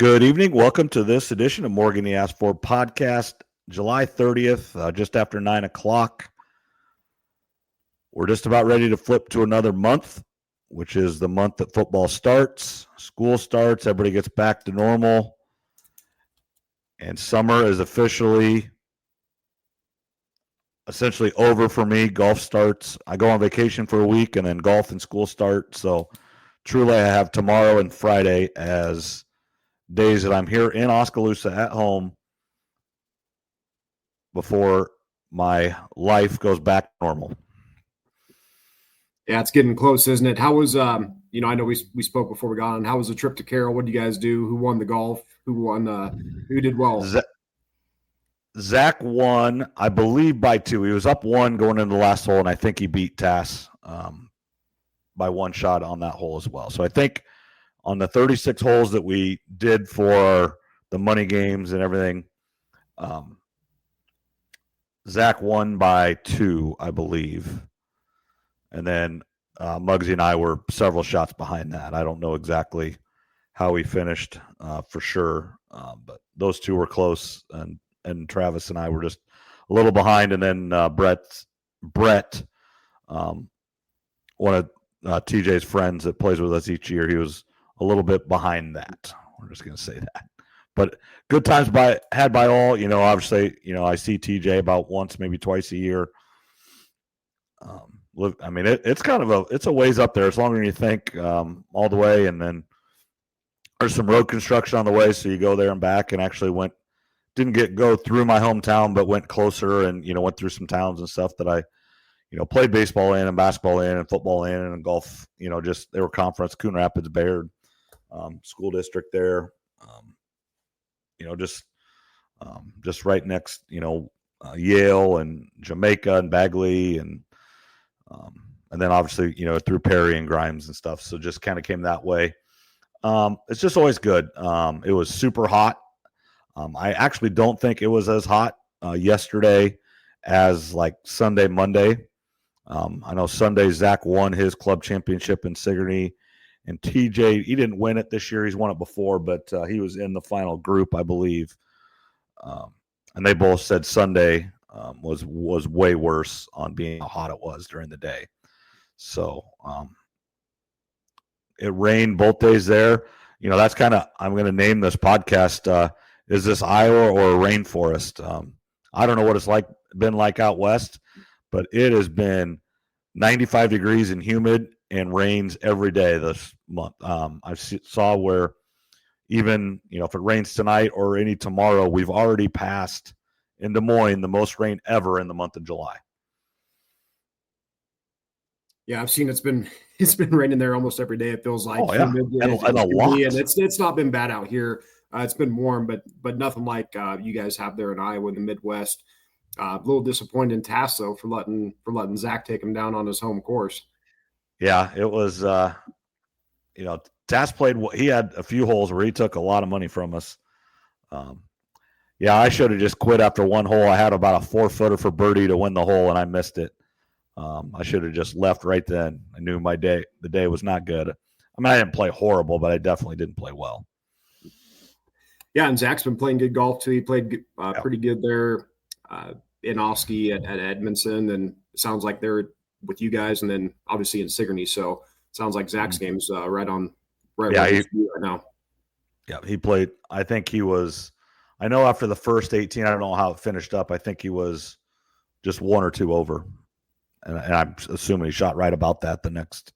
Good evening. Welcome to this edition of Morgan the Asked For podcast, July 30th, just after 9 o'clock. We're just about ready to flip to another month, which is the month that football starts, school starts, everybody gets back to normal, and summer is essentially over for me. Golf starts. I go on vacation for a week, and then golf and school start. So truly I have tomorrow and Friday as days that I'm here in Oskaloosa at home before my life goes back to normal. Yeah, it's getting close, isn't it? How was, I know we spoke before we got on. How was the trip to Carroll? What did you guys do? Who won the golf? Who did well? Zach won, I believe, by 2. He was up 1 going into the last hole, and I think he beat Tass by 1 shot on that hole as well. So I think on the 36 holes that we did for the money games and everything, Zach won by 2, I believe. And then Muggsy and I were several shots behind that. I don't know exactly how we finished for sure, but those two were close, and Travis and I were just a little behind. And then Brett, one of TJ's friends that plays with us each year, he was a little bit behind that. We're just going to say that. But good times had by all. Obviously, I see TJ about once, maybe twice a year. I mean, it's kind of it's a ways up there. It's longer than you think, all the way. And then there's some road construction on the way, so you go there and back. And actually didn't go through my hometown, but went closer and went through some towns and stuff that I played baseball in and basketball in and football in and golf. Just they were conference, Coon Rapids Bayard school district there. Just right next, Yale and Jamaica and Bagley and then obviously, through Perry and Grimes and stuff. So just kind of came that way. It's just always good. It was super hot. I actually don't think it was as hot yesterday as like Sunday, Monday. I know Sunday Zach won his club championship in Sigourney, and TJ, he didn't win it this year. He's won it before, but he was in the final group, I believe. And they both said Sunday was way worse on being how hot it was during the day. So it rained both days there. That's kind of, I'm going to name this podcast, is this Iowa or a rainforest? I don't know what it's been like out west, but it has been 95 degrees and humid and rains every day this month. I saw where even, if it rains tonight or any tomorrow, we've already passed in Des Moines the most rain ever in the month of July. Yeah, I've seen it's been raining there almost every day. It feels like humid, and a lot. And it's not been bad out here. It's been warm, but nothing like you guys have there in Iowa in the Midwest. A little disappointed in Tass though for letting Zach take him down on his home course. Yeah, it was. Tass played. He had a few holes where he took a lot of money from us. I should have just quit after one hole. I had about a 4-footer for birdie to win the hole, and I missed it. I should have just left right then. I knew the day was not good. I mean, I didn't play horrible, but I definitely didn't play well. Yeah, and Zach's been playing good golf too. He played pretty good there in Oski at Edmondson, and it sounds like they're with you guys, and then obviously in Sigourney. So it sounds like Zach's game's right now. Yeah, he played. I think he was. I know after the first 18, I don't know how it finished up. I think he was just 1 or 2 over, and I'm assuming he shot right about that the next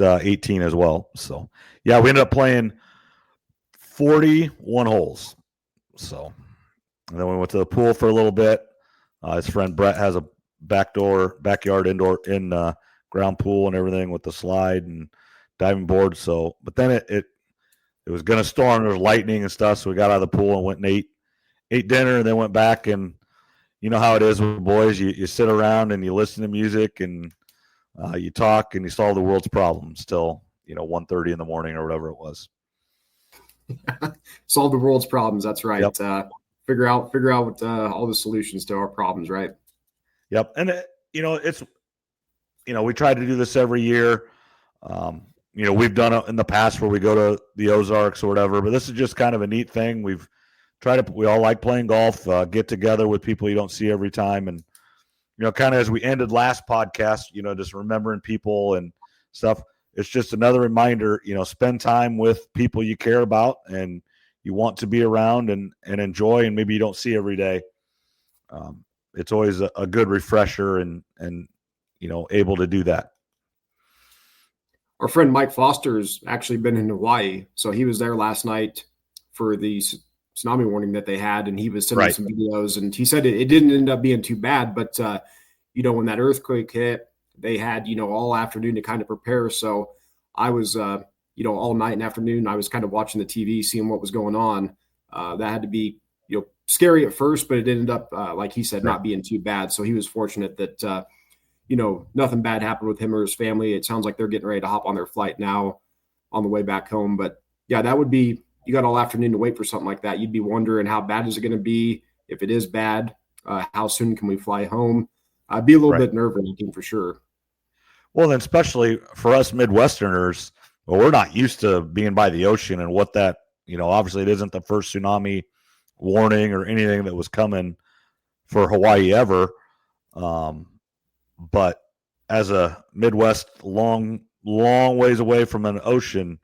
18 as well. So yeah, we ended up playing 41 holes. So, and then we went to the pool for a little bit. His friend Brett has a backyard indoor ground pool and everything with the slide and diving board. So, but then it was going to storm. There was lightning and stuff. So we got out of the pool and went and ate dinner, and then went back. And you know how it is with boys. You sit around and you listen to music and you talk and you solve the world's problems till 1:30 in the morning or whatever it was. Solve the world's problems. That's right. Yep. Figure out all the solutions to our problems. Right. Yep. And it's we try to do this every year. we've done it in the past where we go to the Ozarks or whatever, but this is just kind of a neat thing. We all like playing golf, get together with people you don't see every time. And, kind of as we ended last podcast, just remembering people and stuff. It's just another reminder, spend time with people you care about and you want to be around and enjoy, and maybe you don't see every day. It's always a good refresher and able to do that. Our friend Mike Foster's actually been in Hawaii, so he was there last night for the tsunami warning that they had, and he was sending some videos, and he said it didn't end up being too bad, but when that earthquake hit, they had all afternoon to kind of prepare. So I was all night and afternoon I was kind of watching the TV, seeing what was going on. That had to be scary at first, but it ended up like he said, not being too bad. So he was fortunate that nothing bad happened with him or his family. It sounds like they're getting ready to hop on their flight now on the way back home. But yeah, that would be, you got all afternoon to wait for something like that. You'd be wondering how bad is it going to be? If it is bad, how soon can we fly home? I'd be a little bit nerve-wracking for sure. Well, then especially for us Midwesterners, we're not used to being by the ocean and what that, obviously it isn't the first tsunami warning or anything that was coming for Hawaii ever. But as a Midwest, long ways away from an ocean,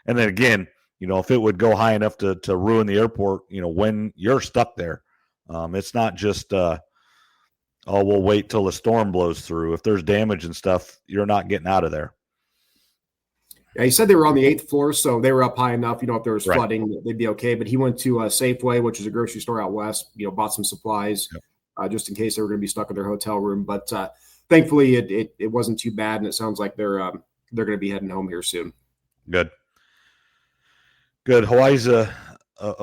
and then again, if it would go high enough to ruin the airport, when you're stuck there, it's not just, we'll wait till the storm blows through. If there's damage and stuff, you're not getting out of there. Yeah, he said they were on the 8th floor, so they were up high enough. If there was flooding, they'd be okay. But he went to Safeway, which is a grocery store out west, bought some supplies just in case they were going to be stuck in their hotel room. But thankfully, it wasn't too bad, and it sounds like they're going to be heading home here soon. Good. Hawaii's a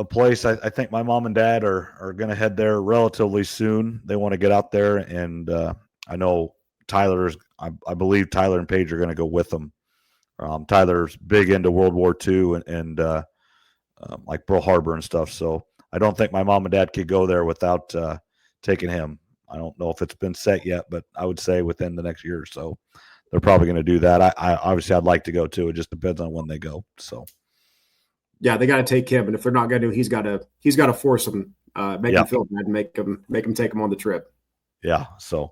place I think my mom and dad are going to head there relatively soon. They want to get out there, and I know I believe Tyler and Paige are going to go with them. Tyler's big into World War II and like Pearl Harbor and stuff. So I don't think my mom and dad could go there without taking him. I don't know if it's been set yet, but I would say within the next year or so, they're probably going to do that. I'd like to go too. It just depends on when they go. So. Yeah, they got to take him, and if they're not going to, he's got to force them, make him feel bad, and make him take him on the trip. Yeah. So,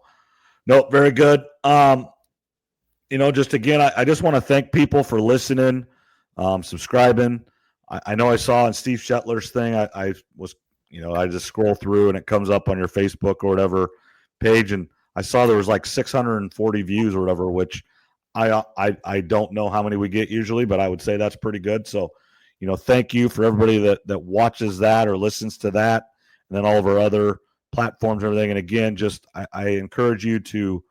nope, very good. Just again, I just want to thank people for listening, subscribing. I know I saw on Steve Shetler's thing. I was, I just scroll through and it comes up on your Facebook or whatever page, and I saw there was like 640 views or whatever, which I don't know how many we get usually, but I would say that's pretty good. So. Thank you for everybody that watches that or listens to that, and then all of our other platforms and everything. And again, just I encourage you to,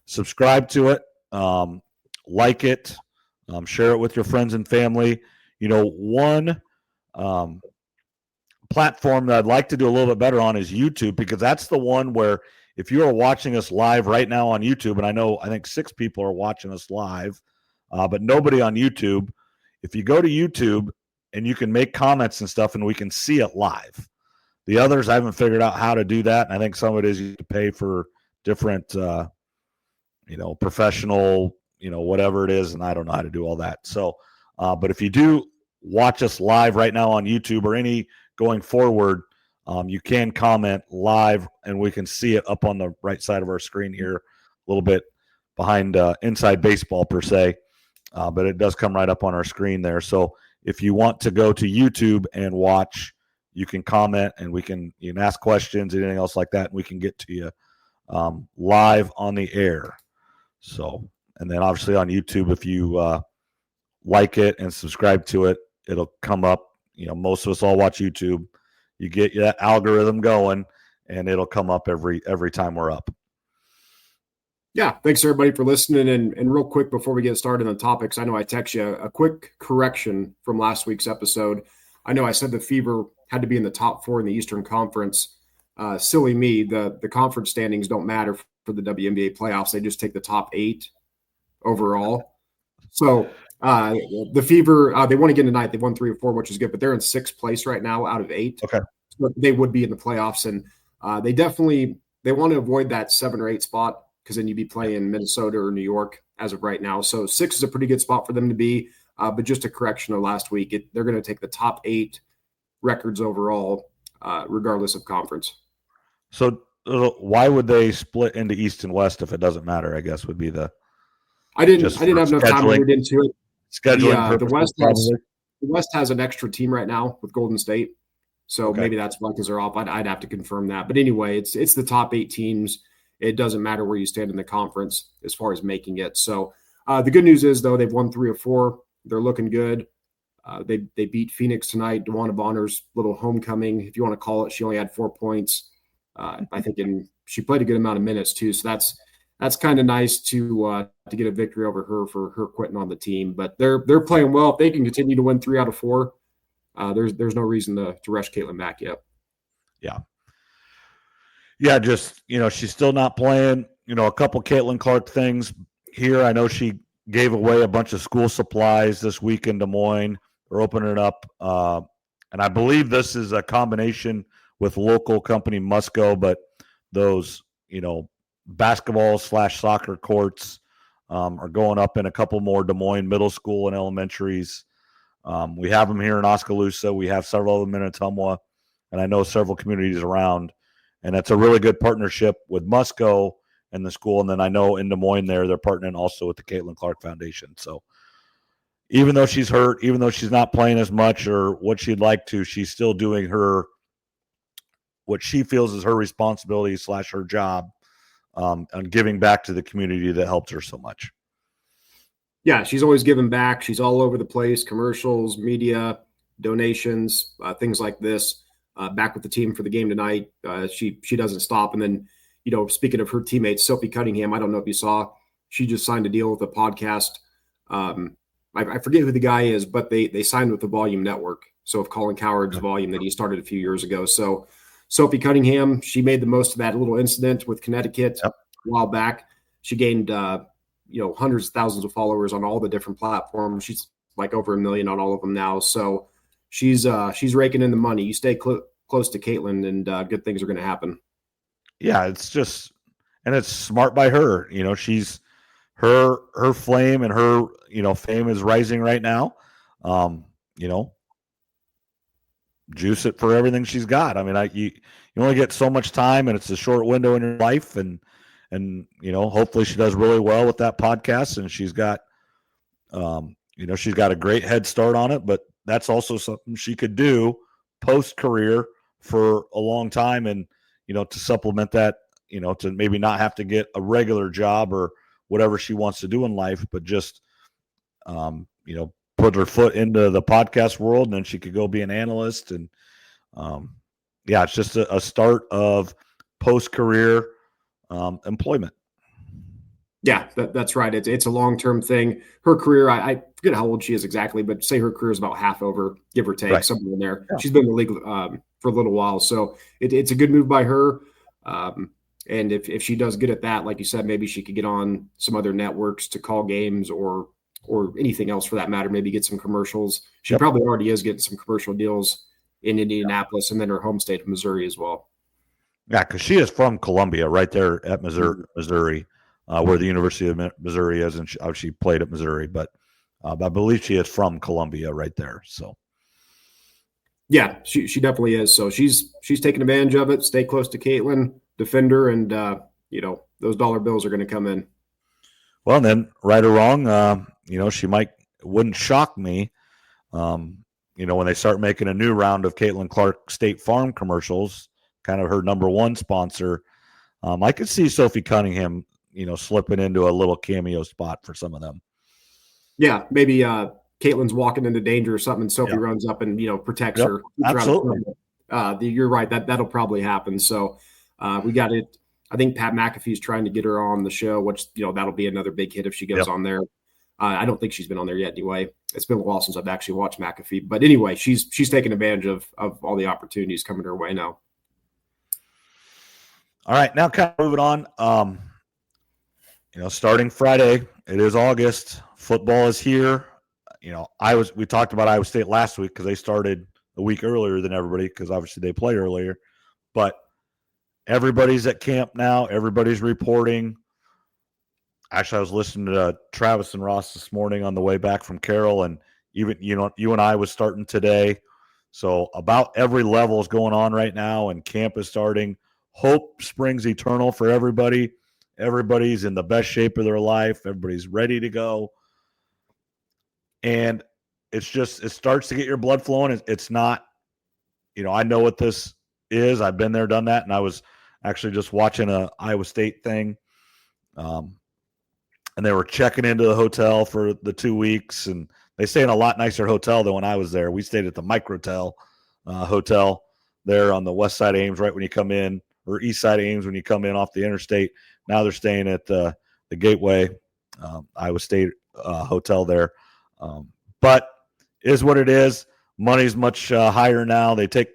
subscribe to it, like it, share it with your friends and family. One platform that I'd like to do a little bit better on is YouTube, because that's the one where if you are watching us live right now on YouTube, and I think 6 people are watching us live, but nobody on YouTube. If you go to YouTube and you can make comments and stuff and we can see it live. The others, I haven't figured out how to do that. And I think some of it is you pay for different, professional, whatever it is. And I don't know how to do all that. So, but if you do watch us live right now on YouTube or any going forward, you can comment live and we can see it up on the right side of our screen here, a little bit behind Inside Baseball per se. But it does come right up on our screen there. So if you want to go to YouTube and watch, you can comment and you can ask questions, anything else like that, and we can get to you live on the air. So, and then obviously on YouTube, if you like it and subscribe to it, it'll come up. Most of us all watch YouTube. You get that algorithm going, and it'll come up every time we're up. Yeah, thanks everybody for listening. And real quick before we get started on topics, I know I text you a quick correction from last week's episode. I know I said the Fever had to be in the top 4 in the Eastern Conference. Silly me, the conference standings don't matter for the WNBA playoffs. They just take the top 8 overall. So the Fever, they won again tonight. They won 3 or 4, which is good, but they're in 6th place right now out of 8. Okay. So they would be in the playoffs, and they want to avoid that 7 or 8 spot, because then you'd be playing Minnesota or New York as of right now. So 6 is a pretty good spot for them to be. But just a correction of last week, they're going to take the top 8 records overall, regardless of conference. So why would they split into East and West if it doesn't matter? I guess would be the. I didn't have enough time to read into it. Scheduling the West has an extra team right now with Golden State, so maybe that's why, because they're off. I'd have to confirm that, but anyway, it's the top 8 teams. It doesn't matter where you stand in the conference as far as making it. So the good news is, though, they've won 3 of 4. They're looking good. They beat Phoenix tonight. DeWanna Bonner's little homecoming, if you want to call it. She only had 4 points. I think she played a good amount of minutes too. So that's kind of nice to get a victory over her for her quitting on the team. But they're playing well. If they can continue to win 3 out of 4, there's no reason to rush Caitlin back yet. Yeah, just she's still not playing. A couple Caitlin Clark things here. I know she gave away a bunch of school supplies this week in Des Moines. They're opening it up, and I believe this is a combination with local company Musco, but those basketball/soccer courts are going up in a couple more Des Moines middle school and elementaries. We have them here in Oskaloosa. We have several of them in Ottumwa, and I know several communities around. And that's a really good partnership with Musco and the school. And then I know in Des Moines they're partnering also with the Caitlin Clark Foundation. So even though she's hurt, even though she's not playing as much or what she'd like to, she's still doing what she feels is her responsibility / her job, and giving back to the community that helped her so much. Yeah, she's always giving back. She's all over the place, commercials, media, donations, things like this. Back with the team for the game tonight. She doesn't stop. And then, speaking of her teammates, Sophie Cunningham, I don't know if you saw, she just signed a deal with the podcast. I forget who the guy is, but they signed with the Volume Network. So of Colin Coward's Volume that he started a few years ago. So Sophie Cunningham, she made the most of that little incident with Connecticut a while back. She gained, hundreds of thousands of followers on all the different platforms. She's like over 1 million on all of them now. So she's raking in the money. You stay close to Caitlin, and good things are going to happen. Yeah, it's just, and it's smart by her. She's her flame and her fame is rising right now. Juice it for everything she's got. I mean, you only get so much time, and it's a short window in your life, and hopefully she does really well with that podcast, and she's got she's got a great head start on it, but that's also something she could do post-career for a long time, and, to supplement that, to maybe not have to get a regular job or whatever she wants to do in life, but just, put her foot into the podcast world, and then she could go be an analyst. And, it's just a start of post-career employment. Yeah, that's right. It's a long-term thing. Her career, I forget how old she is exactly, but say her career is about half over, give or take, somewhere in there. Yeah. She's been in the league for a little while. So it's a good move by her. And if she does good at that, like you said, maybe she could get on some other networks to call games or anything else for that matter, maybe get some commercials. She probably already is getting some commercial deals in Indianapolis and then her home state of Missouri as well. Yeah, because she is from Columbia, right there at Missouri. Where the University of Missouri is, and she played at Missouri, but I believe she is from Columbia right there. So, yeah, she definitely is. So she's taking advantage of it. Stay close to Caitlin, defend her, and those dollar bills are going to come in. Well, and then right or wrong, she wouldn't shock me, when they start making a new round of Caitlin Clark State Farm commercials, kind of her number one sponsor. I could see Sophie Cunningham slipping into a little cameo spot for some of them. Yeah, maybe Caitlin's walking into danger or something, and Sophie runs up and protects her. Absolutely. You're right. That'll probably happen. So we got it. I think Pat McAfee's trying to get her on the show, which that'll be another big hit if she goes on there. I don't think she's been on there yet anyway. It's been a while since I've actually watched McAfee. But anyway, she's taking advantage of all the opportunities coming her way now. All right, now kind of moving on. Starting Friday, it is August. Football is here. We talked about Iowa State last week because they started a week earlier than everybody because obviously they play earlier. But everybody's at camp now. Everybody's reporting. Actually, I was listening to Travis and Ross this morning on the way back from Carroll, and even you and I was starting today. So about every level is going on right now, and camp is starting. Hope springs eternal for everybody. Everybody's in the best shape of their life. Everybody's ready to go. And it starts to get your blood flowing. It's not, I know what this is. I've been there, done that. And I was actually just watching a Iowa State thing. And they were checking into the hotel for the 2 weeks, and they stay in a lot nicer hotel than when I was there. We stayed at the Microtel hotel there on the west side of Ames, right when you come in, or east side of Ames when you come in off the interstate. Now they're staying at the Gateway Iowa State hotel there. But is what it is. Money's much higher now. They take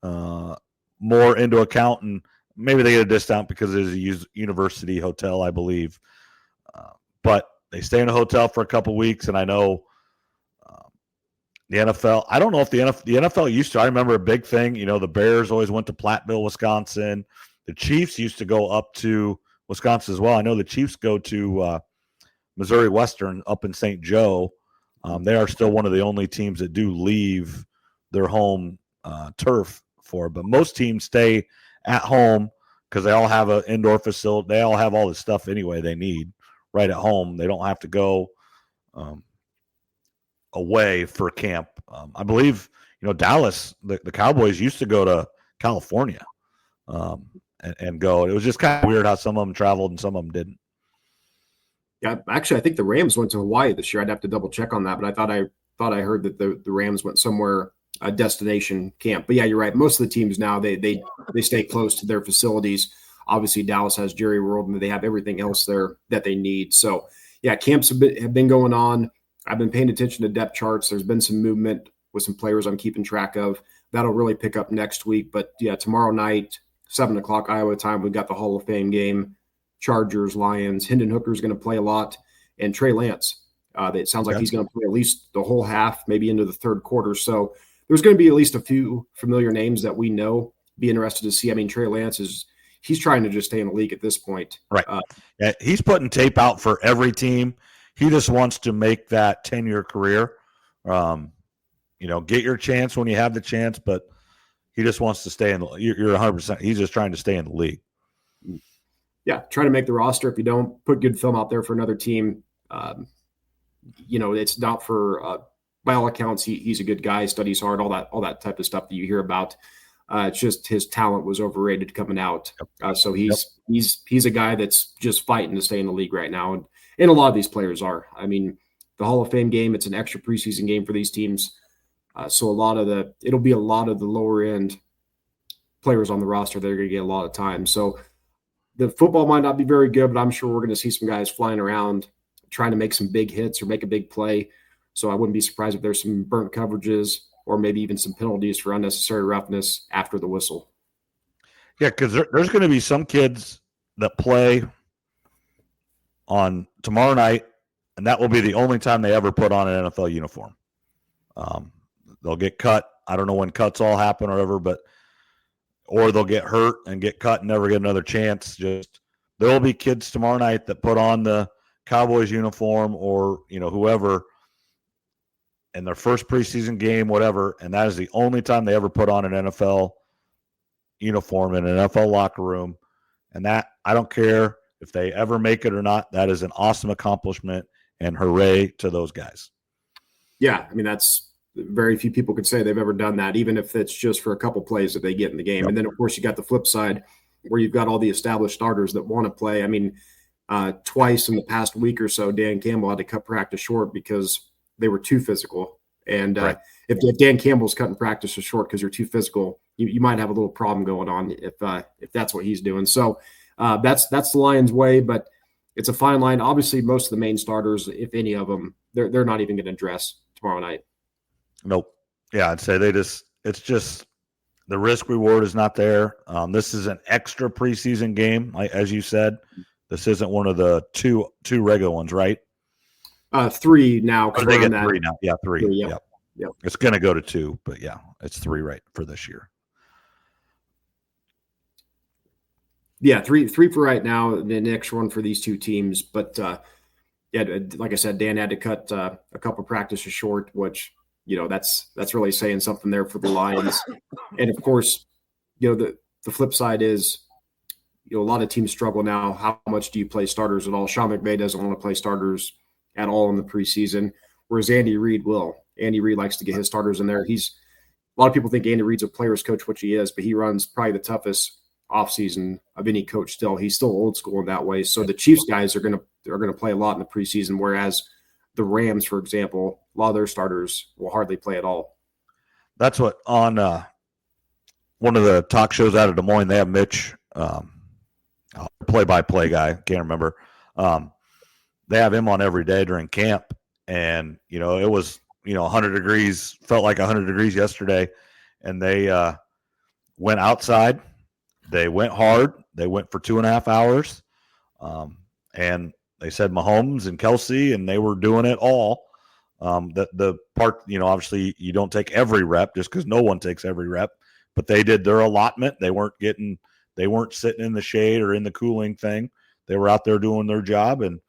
more into account, and maybe they get a discount because it is a university hotel, I believe. But they stay in a hotel for a couple weeks, and I know the NFL. I don't know if the NFL used to. I remember a big thing. The Bears always went to Platteville, Wisconsin. The Chiefs used to go up to Wisconsin as well. I know the Chiefs go to Missouri Western up in St. Joe. They are still one of the only teams that do leave their home turf for. But most teams stay at home because they all have an indoor facility. They all have all the stuff anyway they need right at home. They don't have to go away for camp. I believe, Dallas, the Cowboys used to go to California and go. It was just kind of weird how some of them traveled and some of them didn't. Yeah, actually, I think the Rams went to Hawaii this year. I'd have to double check on that, but I thought I heard that the Rams went somewhere, a destination camp. But yeah, you're right. Most of the teams now they stay close to their facilities. Obviously, Dallas has Jerry World, and they have everything else there that they need. So, yeah, camps have been going on. I've been paying attention to depth charts. There's been some movement with some players I'm keeping track of. That'll really pick up next week. But, yeah, tomorrow night, 7 o'clock Iowa time, we've got the Hall of Fame game, Chargers, Lions. Hendon Hooker's going to play a lot, and Trey Lance. It sounds like he's going to play at least the whole half, maybe into the third quarter. So there's going to be at least a few familiar names that we know. Be interested to see. I mean, Trey Lance he's trying to just stay in the league at this point. Right. Yeah, he's putting tape out for every team. He just wants to make that 10-year career. Get your chance when you have the chance, but he just wants to stay in – you're 100%. He's just trying to stay in the league. Yeah, try to make the roster. If you don't, put good film out there for another team. It's not for by all accounts, he's a good guy, studies hard, all that type of stuff that you hear about. It's just his talent was overrated coming out. So he's a guy that's just fighting to stay in the league right now. And a lot of these players are. I mean, the Hall of Fame game, it's an extra preseason game for these teams. So it'll be a lot of the lower end players on the roster that are going to get a lot of time. So the football might not be very good, but I'm sure we're going to see some guys flying around trying to make some big hits or make a big play. So I wouldn't be surprised if there's some burnt coverages or maybe even some penalties for unnecessary roughness after the whistle. Yeah, because there's going to be some kids that play on tomorrow night, and that will be the only time they ever put on an NFL uniform. They'll get cut. I don't know when cuts all happen or whatever, or they'll get hurt and get cut and never get another chance. Just there will be kids tomorrow night that put on the Cowboys uniform or whoever in their first preseason game, whatever, and that is the only time they ever put on an NFL uniform in an NFL locker room. And that, I don't care if they ever make it or not, that is an awesome accomplishment, and hooray to those guys. Yeah, I mean, that's very few people could say they've ever done that, even if it's just for a couple plays that they get in the game. Yep. And then, of course, you got the flip side where you've got all the established starters that want to play. I mean, twice in the past week or so, Dan Campbell had to cut practice short because they were too physical. And right. if Dan Campbell's cutting practice short because you're too physical, you might have a little problem going on if that's what he's doing. So that's the Lions' way, but it's a fine line. Obviously, most of the main starters, if any of them, they're not even going to dress tomorrow night. Nope. Yeah, I'd say it's just the risk reward is not there. This is an extra preseason game, as you said. This isn't one of the two regular ones, right? 3 now. They get 3 now. Yeah, 3. Yep. It's going to go to 2, but yeah, it's 3 right for this year. Yeah, three for right now, and the next one for these two teams. But yeah, like I said, Dan had to cut a couple practices short, which that's really saying something there for the Lions. And of course, the flip side is a lot of teams struggle now. How much do you play starters at all? Sean McVay doesn't want to play starters at all in the preseason, whereas Andy Reid will. Andy Reid likes to get his starters in there. A lot of people think Andy Reid's a player's coach, which he is, but he runs probably the toughest offseason of any coach still. He's still old school in that way. So the Chiefs guys are gonna play a lot in the preseason, whereas the Rams, for example, a lot of their starters will hardly play at all. That's what on one of the talk shows out of Des Moines, they have Mitch, play-by-play guy, can't remember. They have him on every day during camp, and it was 100 degrees, felt like 100 degrees yesterday, and they went outside. They went hard. They went for 2.5 hours, and they said Mahomes and Kelsey, and they were doing it all. The part, obviously you don't take every rep just because no one takes every rep, but they did their allotment. They weren't sitting in the shade or in the cooling thing. They were out there doing their job, and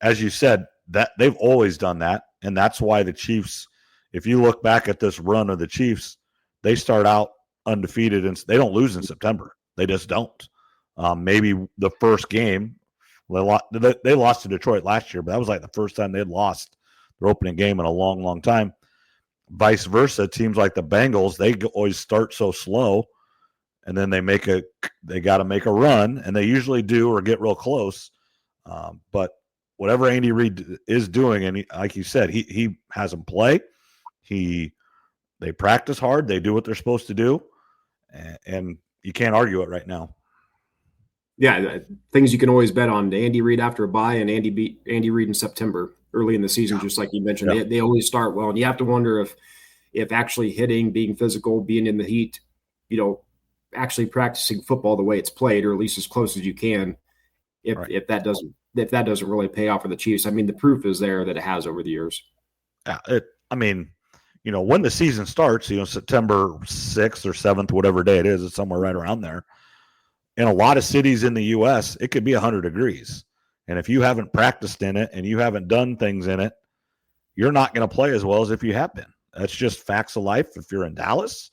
as you said, that they've always done that, and that's why the Chiefs. If you look back at this run of the Chiefs, they start out undefeated, and they don't lose in September. They just don't. Maybe the first game, they lost to Detroit last year, but that was like the first time they had lost their opening game in a long, long time. Vice versa, teams like the Bengals, they always start so slow, and then they got to make a run, and they usually do or get real close. But whatever Andy Reid is doing, and like you said, he has them play. They practice hard. They do what they're supposed to do, and you can't argue it right now. Yeah, things you can always bet on: Andy Reid after a bye, and Andy Reid in September, early in the season, just like you mentioned. Yeah. They always start well, and you have to wonder if actually hitting, being physical, being in the heat, actually practicing football the way it's played, or at least as close as you can, if that doesn't really pay off for the Chiefs. I mean, the proof is there that it has over the years. Yeah, when the season starts, September 6th or 7th, whatever day it is, it's somewhere right around there. In a lot of cities in the U.S., it could be 100 degrees. And if you haven't practiced in it and you haven't done things in it, you're not going to play as well as if you have been. That's just facts of life. If you're in Dallas,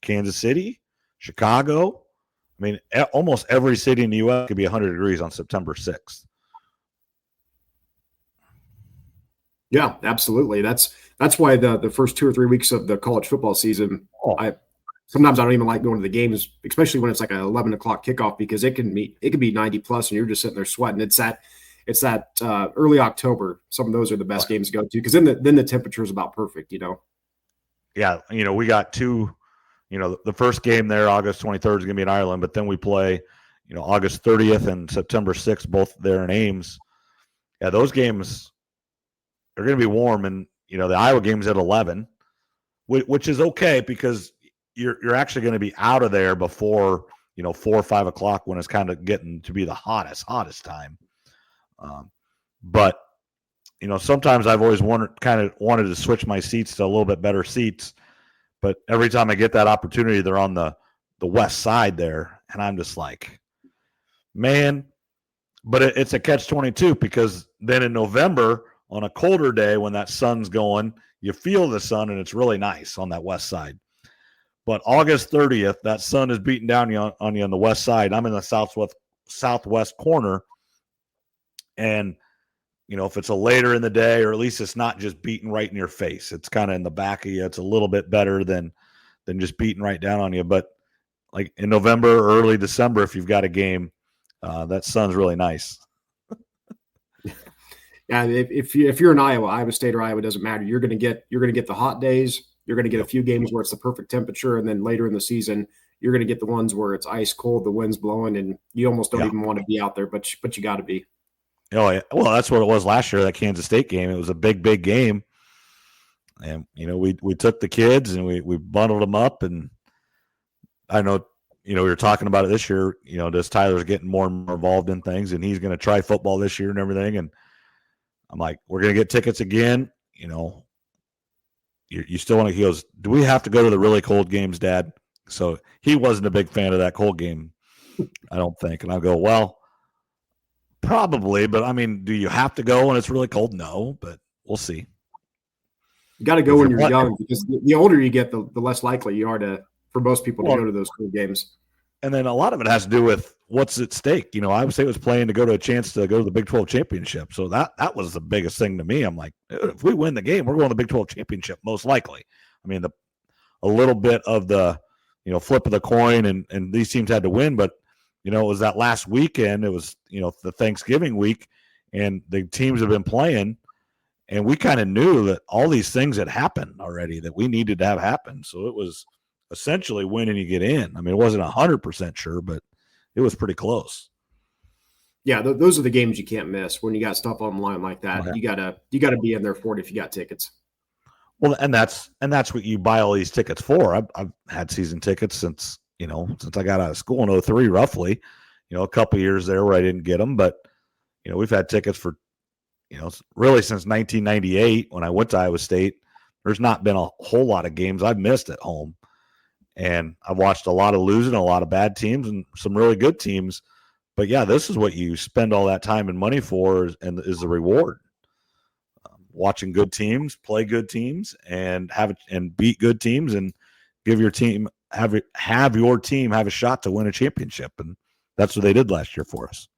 Kansas City, Chicago, almost every city in the U.S. could be 100 degrees on September 6th. Yeah, absolutely. That's why the first 2 or 3 weeks of the college football season, sometimes I don't even like going to the games, especially when it's like an 11 o'clock kickoff, because it can be 90 plus and you're just sitting there sweating. It's that early October. Some of those are the best games to go to, because then the temperature is about perfect. Yeah, we got two. The first game there, August 23rd, is going to be in Ireland, but then we play, August 30th and September 6th, both there in Ames. Yeah, those games are going to be warm, and the Iowa game's at 11, which is okay because you're actually going to be out of there before 4 or 5 o'clock, when it's kind of getting to be the hottest time. But sometimes I've always wanted to switch my seats to a little bit better seats, but every time I get that opportunity, they're on the west side there, and I'm just like, man. But it's a catch-22, because then in November, on a colder day when that sun's going, you feel the sun, and it's really nice on that west side. But August 30th, that sun is beating down on you on the west side. I'm in the southwest corner, and if it's a later in the day, or at least it's not just beating right in your face, it's kind of in the back of you. It's a little bit better than just beating right down on you. But like in November or early December, if you've got a game, that sun's really nice. Yeah, if you're in Iowa State or Iowa, doesn't matter. You're going to get the hot days. You're going to get a few games where it's the perfect temperature, and then later in the season, you're going to get the ones where it's ice cold, the wind's blowing, and you almost don't even want to be out there, but you got to be. Oh yeah, well, that's what it was last year. That Kansas State game, it was a big game, and we took the kids and we bundled them up, and I know we were talking about it this year. This Tyler's getting more and more involved in things, and he's going to try football this year and everything, and I'm like, we're going to get tickets again. You still want to, he goes, do we have to go to the really cold games, Dad? So he wasn't a big fan of that cold game. I don't think. And I'll go, well, probably, but I mean, do you have to go when it's really cold? No, but we'll see. You got to go when you're young, because the older you get, the less likely you are for most people to go to those cool games. And then a lot of it has to do with what's at stake. Iowa State was playing to go to a chance to go to the Big 12 championship. So that was the biggest thing to me. I'm like, if we win the game, we're going to the Big 12 championship, most likely. I mean, a little bit of the, flip of the coin, and these teams had to win, but it was that last weekend. It was, the Thanksgiving week, and the teams have been playing, and we kind of knew that all these things had happened already that we needed to have happen. So it was essentially win and you get in. I mean, it wasn't 100% sure, but it was pretty close. Yeah, those are the games you can't miss when you got stuff on the line like that. Okay. You gotta be in there for it if you got tickets. Well, and that's what you buy all these tickets for. I've had season tickets since I got out of school in 2003, roughly. A couple years there where I didn't get them, but we've had tickets for really since 1998 when I went to Iowa State. There's not been a whole lot of games I've missed at home. And I've watched a lot of losing, a lot of bad teams, and some really good teams. But yeah, this is what you spend all that time and money for, and is the reward. Watching good teams, play good teams, and beat good teams, and give your team have your team have a shot to win a championship. And that's what they did last year for us.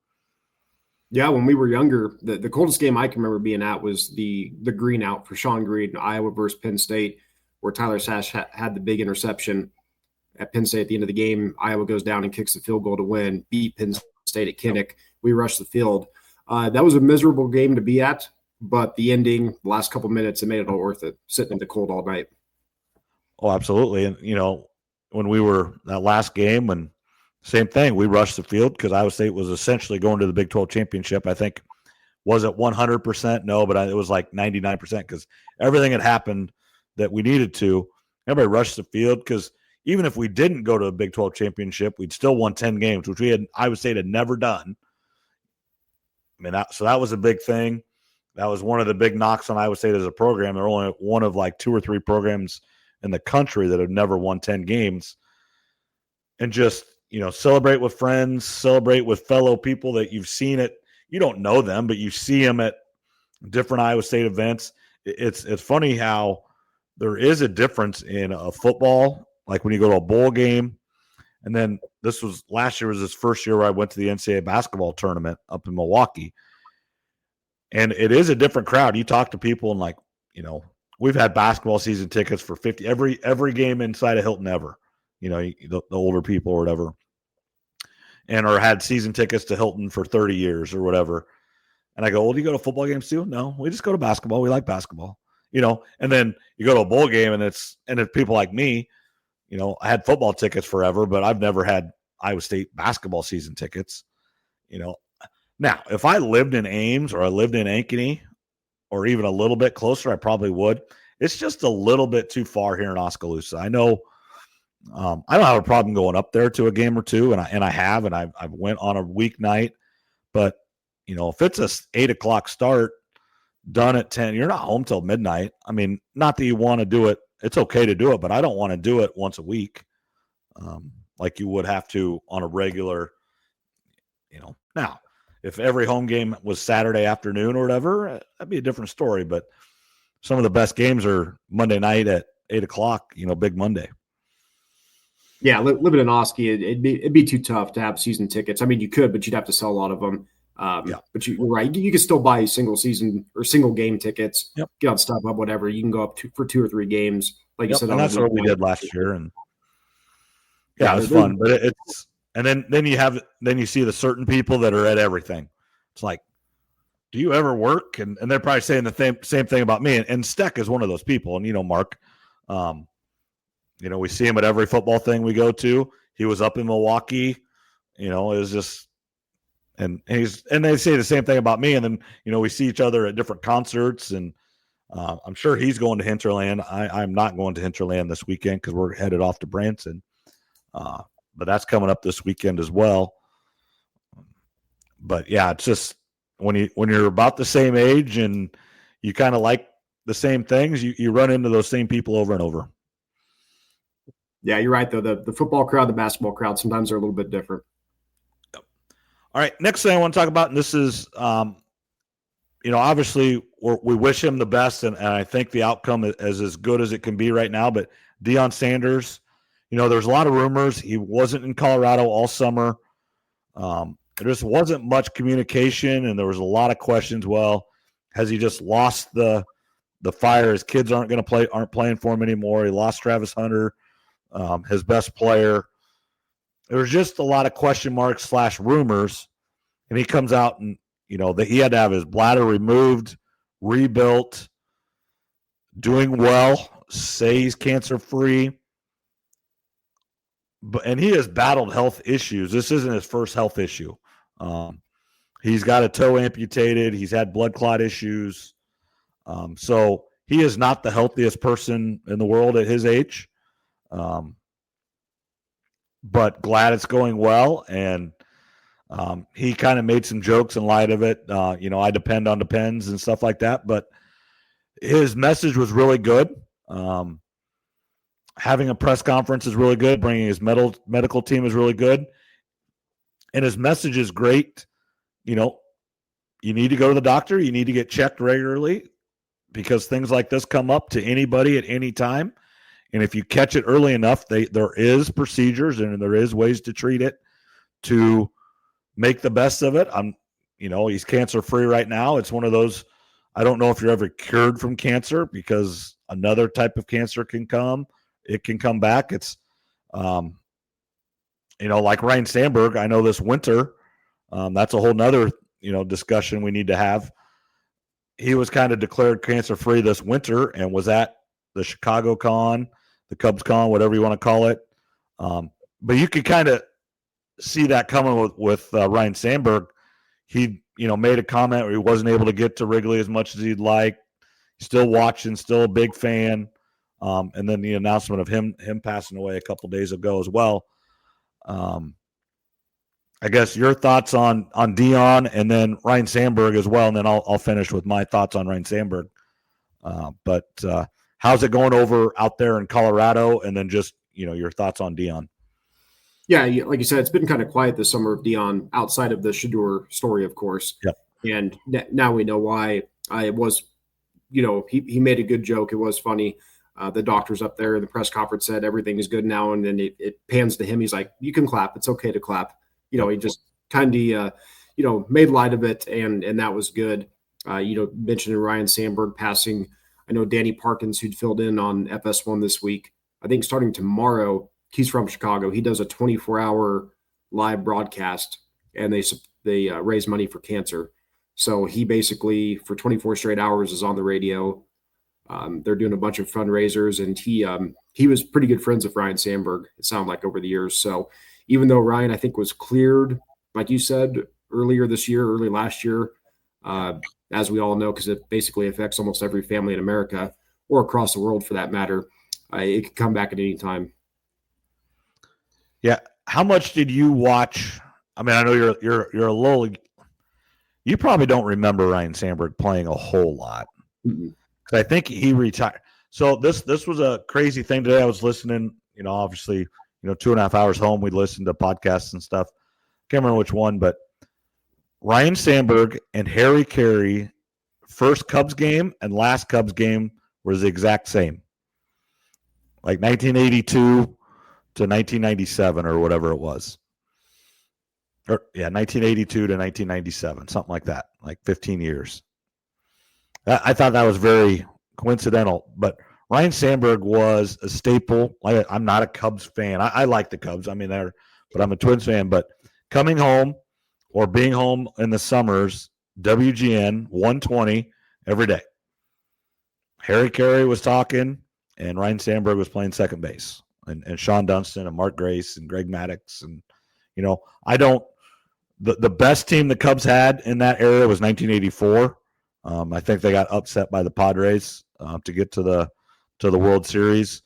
Yeah, when we were younger, the coldest game I can remember being at was the green out for Sean Green, Iowa versus Penn State, where Tyler Sash had the big interception at Penn State at the end of the game. Iowa goes down and kicks the field goal to win, beat Penn State at Kinnick. We rushed the field. That was a miserable game to be at, but the ending, the last couple minutes, it made it all worth it, sitting in the cold all night. Oh, absolutely. And, when we were that last game, and same thing, we rushed the field because Iowa State was essentially going to the Big 12 championship. I think, was it 100%? No, but it was like 99% because everything had happened that we needed to. Everybody rushed the field because even if we didn't go to a Big 12 championship, we'd still won 10 games, which Iowa State had never done. I mean, so that was a big thing. That was one of the big knocks on Iowa State as a program. They're only one of like 2 or 3 programs in the country that have never won 10 games. And just, celebrate with friends, celebrate with fellow people that you've seen it. You don't know them, but you see them at different Iowa State events. It's funny how there is a difference in a football, like when you go to a bowl game. And then last year was this first year where I went to the NCAA basketball tournament up in Milwaukee. And it is a different crowd. You talk to people and we've had basketball season tickets for 50, every game inside of Hilton ever, the older people or whatever, or had season tickets to Hilton for 30 years or whatever. And I go, well, do you go to football games too? No, we just go to basketball. We like basketball, and then you go to a bowl game and it's people like me, I had football tickets forever, but I've never had Iowa State basketball season tickets, Now, if I lived in Ames or I lived in Ankeny or even a little bit closer, I probably would. It's just a little bit too far here in Oskaloosa. I know I don't have a problem going up there to a game or two, and I went on a weeknight. But if it's a 8:00 start, done at 10, you're not home till midnight. I mean, not that you want to do it. It's okay to do it, but I don't want to do it once a week, like you would have to on a regular. Now, if every home game was Saturday afternoon or whatever, that'd be a different story. But some of the best games are Monday night at 8:00. Big Monday. Yeah, living in Oski, it'd be too tough to have season tickets. I mean, you could, but you'd have to sell a lot of them. Yeah. But you're right. You can still buy single season or single game tickets. Yep. Get on StubHub, whatever. You can go up for 2 or 3 games, like you said. And that's what we did last year, and it was fun. But it's and then you see the certain people that are at everything. It's like, do you ever work? And they're probably saying the same thing about me. And Steck is one of those people. And Mark, we see him at every football thing we go to. He was up in Milwaukee. It was just. And they say the same thing about me. And then, we see each other at different concerts, and I'm sure he's going to Hinterland. I'm not going to Hinterland this weekend because we're headed off to Branson. But that's coming up this weekend as well. But yeah, it's just when you're about the same age and you kind of like the same things, you run into those same people over and over. Yeah, you're right though. The football crowd, the basketball crowd, sometimes they're a little bit different. All right, next thing I want to talk about, and this is, obviously we wish him the best, and I think the outcome is as good as it can be right now. But Deion Sanders, there's a lot of rumors. He wasn't in Colorado all summer. There just wasn't much communication, and there was a lot of questions. Well, has he just lost the fire? His kids aren't playing for him anymore. He lost Travis Hunter, his best player. There was just a lot of question marks / rumors, and he comes out and that he had to have his bladder removed, rebuilt, doing well, say he's cancer free. And he has battled health issues. This isn't his first health issue. He's got a toe amputated. He's had blood clot issues. So he is not the healthiest person in the world at his age. But glad it's going well. And he kind of made some jokes in light of it. I depend on Depends and stuff like that. But his message was really good. Having a press conference is really good. Bringing his medical team is really good. And his message is great. You need to go to the doctor. You need to get checked regularly because things like this come up to anybody at any time. And if you catch it early enough, there is procedures and there is ways to treat it to make the best of it. He's cancer free right now. It's one of those, I don't know if you're ever cured from cancer because another type of cancer can come. It can come back. It's, like Ryne Sandberg, I know this winter, that's a whole nother, discussion we need to have. He was kind of declared cancer free this winter and was at the Chicago Con, the Cubs Con, whatever you want to call it. But you could kind of see that coming with Ryne Sandberg. He, made a comment where he wasn't able to get to Wrigley as much as he'd like. Still watching, still a big fan. And then the announcement of him passing away a couple days ago as well. I guess your thoughts on Deion and then Ryne Sandberg as well, and then I'll finish with my thoughts on Ryne Sandberg. But how's it going over out there in Colorado, and then just your thoughts on Deion? Yeah, like you said, it's been kind of quiet this summer of Deion outside of the Shador story, of course. Yep. And now we know why. It was, he made a good joke. It was funny. The doctors up there in the press conference said everything is good now, and then it pans to him. He's like, "You can clap. It's okay to clap." He just kind of, made light of it, and that was good. Mentioning Ryne Sandberg passing. I know Danny Parkins, who'd filled in on FS1 this week. I think starting tomorrow, he's from Chicago. He does a 24-hour live broadcast, and they raise money for cancer. So he basically, for 24 straight hours, is on the radio. They're doing a bunch of fundraisers, and he was pretty good friends with Ryne Sandberg, it sounded like, over the years. So even though Ryne, I think, was cleared, like you said, early last year, as we all know, because it basically affects almost every family in America or across the world for that matter, it could come back at any time. Yeah. How much did you watch? I mean, I know you're a little. You probably don't remember Ryne Sandberg playing a whole lot. Mm-hmm. I think he retired. So this was a crazy thing today. I was listening, obviously, 2.5 hours home. We listened to podcasts and stuff. Can't remember which one, but Ryne Sandberg and Harry Carey, first Cubs game and last Cubs game was the exact same. Like 1982 to 1997 or whatever it was. 1982 to 1997, something like that, like 15 years. I thought that was very coincidental, but Ryne Sandberg was a staple. I'm not a Cubs fan. I like the Cubs. But I'm a Twins fan. But coming home or being home in the summers, WGN 120 every day. Harry Carey was talking, and Ryne Sandberg was playing second base, and Sean Dunston and Mark Grace and Greg Maddux. And, the best team the Cubs had in that era was 1984. I think they got upset by the Padres to get to the World Series.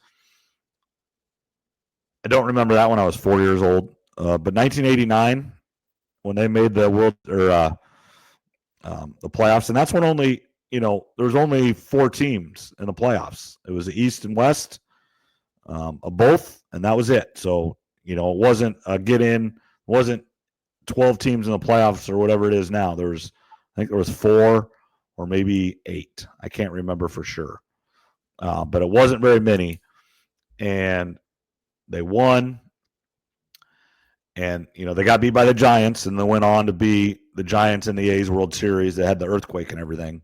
I don't remember that when I was 4 years old. But 1989, when they made the the playoffs, and that's when only there was only 4 teams in the playoffs. It was the East and West of both, and that was it. So it wasn't a get in, wasn't 12 teams in the playoffs or whatever it is now. I think there was 4 or maybe 8. I can't remember for sure. But it wasn't very many. And they won. And, they got beat by the Giants, and they went on to be the Giants in the A's World Series. They had the earthquake and everything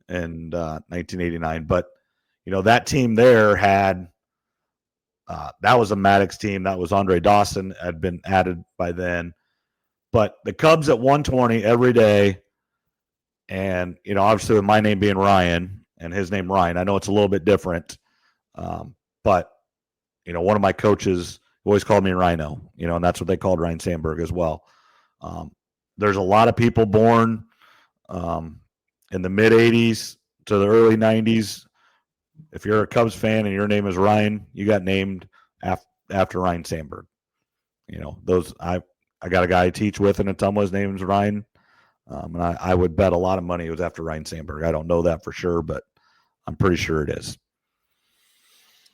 in 1989. But, that team there had that was a Maddox team. That was Andre Dawson had been added by then. But the Cubs at 120 every day. And, obviously with my name being Ryan and his name Ryne, I know it's a little bit different. But, one of my coaches always called me Rhino, and that's what they called Ryne Sandberg as well. There's a lot of people born in the mid-'80s to the early 90s. If you're a Cubs fan and your name is Ryan, you got named after Ryne Sandberg. I got a guy I teach with in Ottumwa. His name's Ryan. And I would bet a lot of money it was after Ryne Sandberg. I don't know that for sure, but I'm pretty sure it is.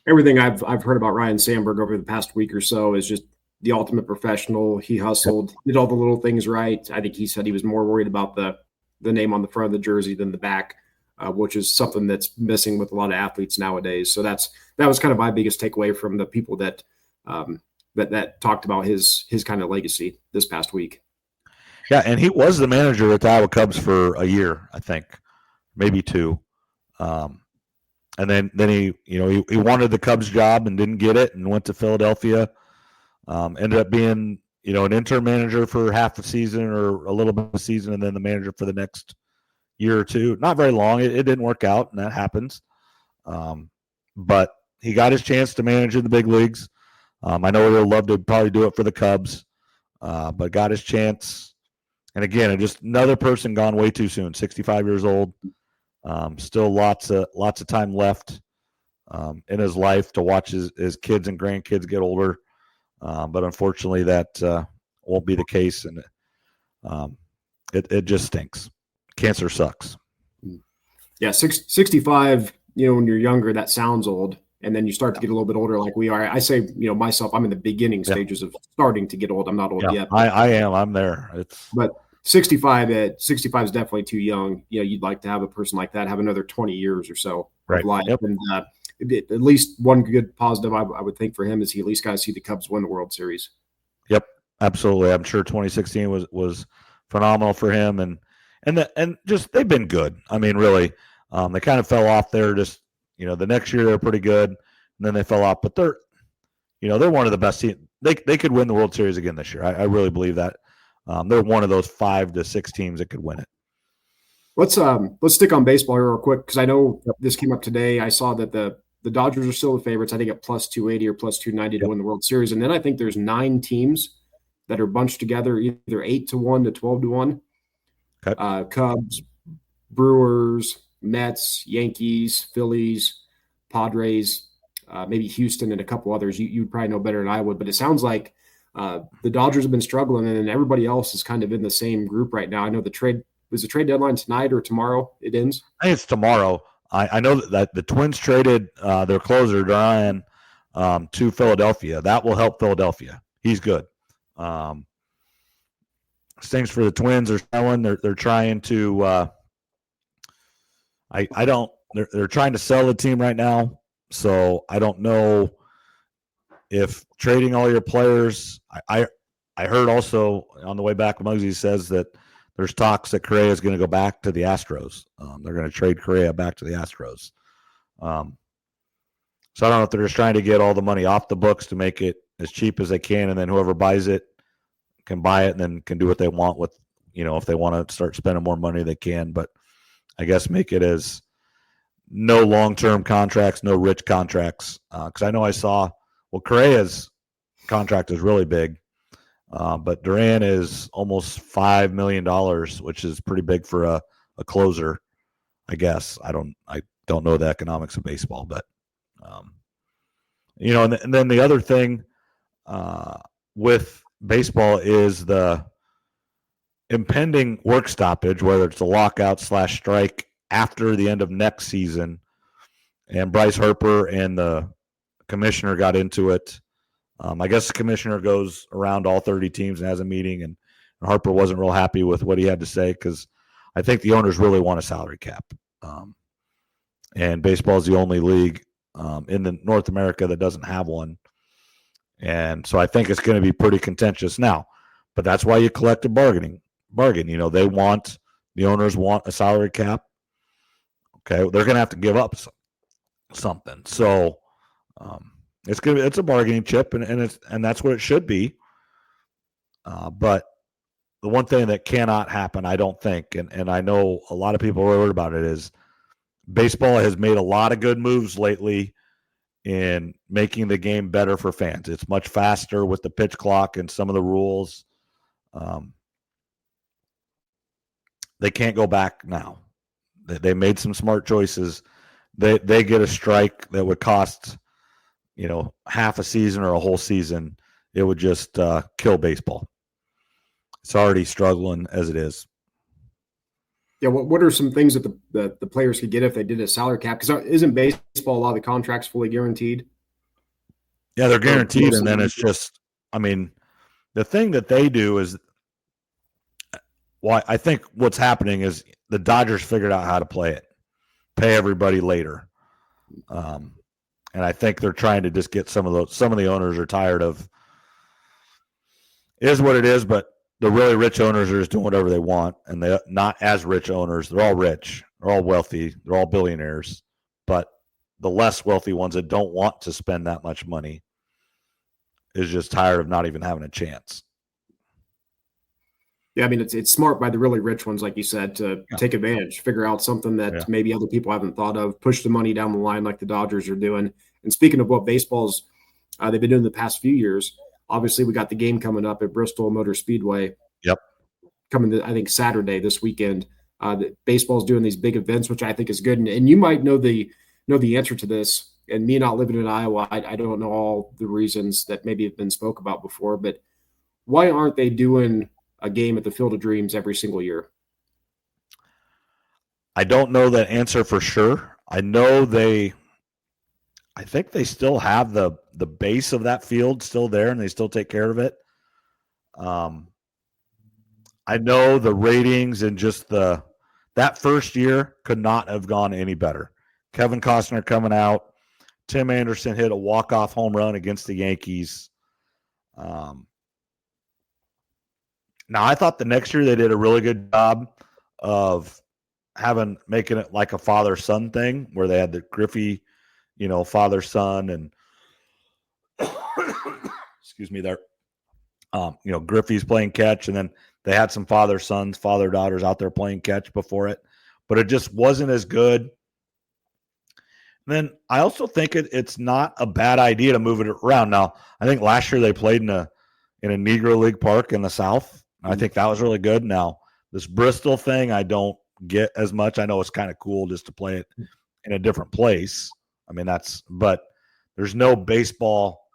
Everything I've heard about Ryne Sandberg over the past week or so is just the ultimate professional. He hustled, did all the little things right. I think he said he was more worried about the name on the front of the jersey than the back, which is something that's missing with a lot of athletes nowadays. So that was kind of my biggest takeaway from the people that talked about his kind of legacy this past week. Yeah, and he was the manager at the Iowa Cubs for a year, I think, maybe 2. And then he wanted the Cubs job and didn't get it and went to Philadelphia. Ended up being, an interim manager for half a season or a little bit of a season, and then the manager for the next year or 2. Not very long. It didn't work out, and that happens. But he got his chance to manage in the big leagues. I know he would love to probably do it for the Cubs, but got his chance. And again, just another person gone way too soon. 65 years old. Still lots of time left in his life to watch his kids and grandkids get older. But unfortunately, that won't be the case, and it just stinks. Cancer sucks. Yeah, 65. When you're younger, that sounds old, and then you start to get a little bit older, like we are. I say, myself, I'm in the beginning stages of starting to get old. I'm not old yet. I am. I'm there. But 65 is definitely too young. You'd like to have a person like that have another 20 years or so of life. Yep. And at least one good positive I would think for him is he at least got to see the Cubs win the World Series. Yep, absolutely. I'm sure 2016 was phenomenal for him, and just they've been good. I mean, really, they kind of fell off there. Just the next year they're pretty good, and then they fell off. But they're one of the best teams. They could win the World Series again this year. I really believe that. They're one of those 5 to 6 teams that could win it. Let's stick on baseball here real quick, because I know this came up today. I saw that the Dodgers are still the favorites. I think at plus 280 or plus 290 to win the World Series. And then I think there's 9 teams that are bunched together, either 8-1 to 12-1. Okay. Cubs, Brewers, Mets, Yankees, Phillies, Padres, maybe Houston, and a couple others. You'd probably know better than I would, but it sounds like the Dodgers have been struggling, and then everybody else is kind of in the same group right now. I know the trade deadline tonight or tomorrow it ends. I think it's tomorrow. I know that the Twins traded their closer, Deion, to Philadelphia. That will help Philadelphia. He's good. Stinks for the Twins. They're selling. They're trying to. They're trying to sell the team right now. So I don't know if trading all your players. I heard also on the way back, Muggsy says that there's talks that Correa is going to go back to the Astros. They're going to trade Correa back to the Astros. So I don't know if they're just trying to get all the money off the books to make it as cheap as they can, and then whoever buys it can buy it and then can do what they want with, if they want to start spending more money, they can. But I guess make it as no long-term contracts, no rich contracts. Because I know I saw, Correa's contract is really big. But Duran is almost $5 million, which is pretty big for a closer, I guess. I don't know the economics of baseball, but and then the other thing with baseball is the impending work stoppage, whether it's a lockout / strike after the end of next season. And Bryce Harper and the commissioner got into it. I guess the commissioner goes around all 30 teams and has a meeting and And Harper wasn't real happy with what he had to say because I think the owners really want a salary cap. And baseball is the only league in the North America that doesn't have one. And so I think it's going to be pretty contentious now. But that's why you collect a bargain. The owners want a salary cap. Okay, they're going to have to give up something. So it's a bargaining chip, and that's what it should be. But the one thing that cannot happen, I don't think, and I know a lot of people are worried about it, is baseball has made a lot of good moves lately in making the game better for fans. It's much faster with the pitch clock and some of the rules. They can't go back now. They made some smart choices. They get a strike that would cost, half a season or a whole season. It would just kill baseball. It's already struggling as it is. Yeah, what are some things that the players could get if they did a salary cap? Because isn't baseball a lot of the contracts fully guaranteed? Yeah, they're guaranteed, and then it's just, the thing that they do is, I think what's happening is the Dodgers figured out how to play it, pay everybody later, and I think they're trying to just get some of the owners are tired of. It is what it is, but the really rich owners are just doing whatever they want, and they're not as rich owners. They're all rich. They're all wealthy. They're all billionaires. But the less wealthy ones that don't want to spend that much money is just tired of not even having a chance. Yeah, it's smart by the really rich ones, like you said, to take advantage, figure out something that maybe other people haven't thought of, push the money down the line like the Dodgers are doing. And speaking of what baseball's they've been doing the past few years, obviously we got the game coming up at Bristol Motor Speedway. Yep. Coming to, I think, Saturday this weekend. Baseball's doing these big events, which I think is good. And you might know the answer to this. And me not living in Iowa, I don't know all the reasons that maybe have been spoke about before, but why aren't they doing a game at the Field of Dreams every single year? I don't know that answer for sure. I know I think they still have the base of that field still there, and they still take care of it. I know the ratings and just that first year could not have gone any better. Kevin Costner coming out, Tim Anderson hit a walk-off home run against the Yankees. Now, I thought the next year they did a really good job of making it like a father-son thing where they had the Griffey, father-son, and excuse me there. Griffey's playing catch, and then they had some father-sons, father-daughters out there playing catch before it, but it just wasn't as good. And then I also think it's not a bad idea to move it around. Now, I think last year they played in a Negro League park in the South. I think that was really good. Now, this Bristol thing, I don't get as much. I know it's kind of cool just to play it in a different place. But there's no baseball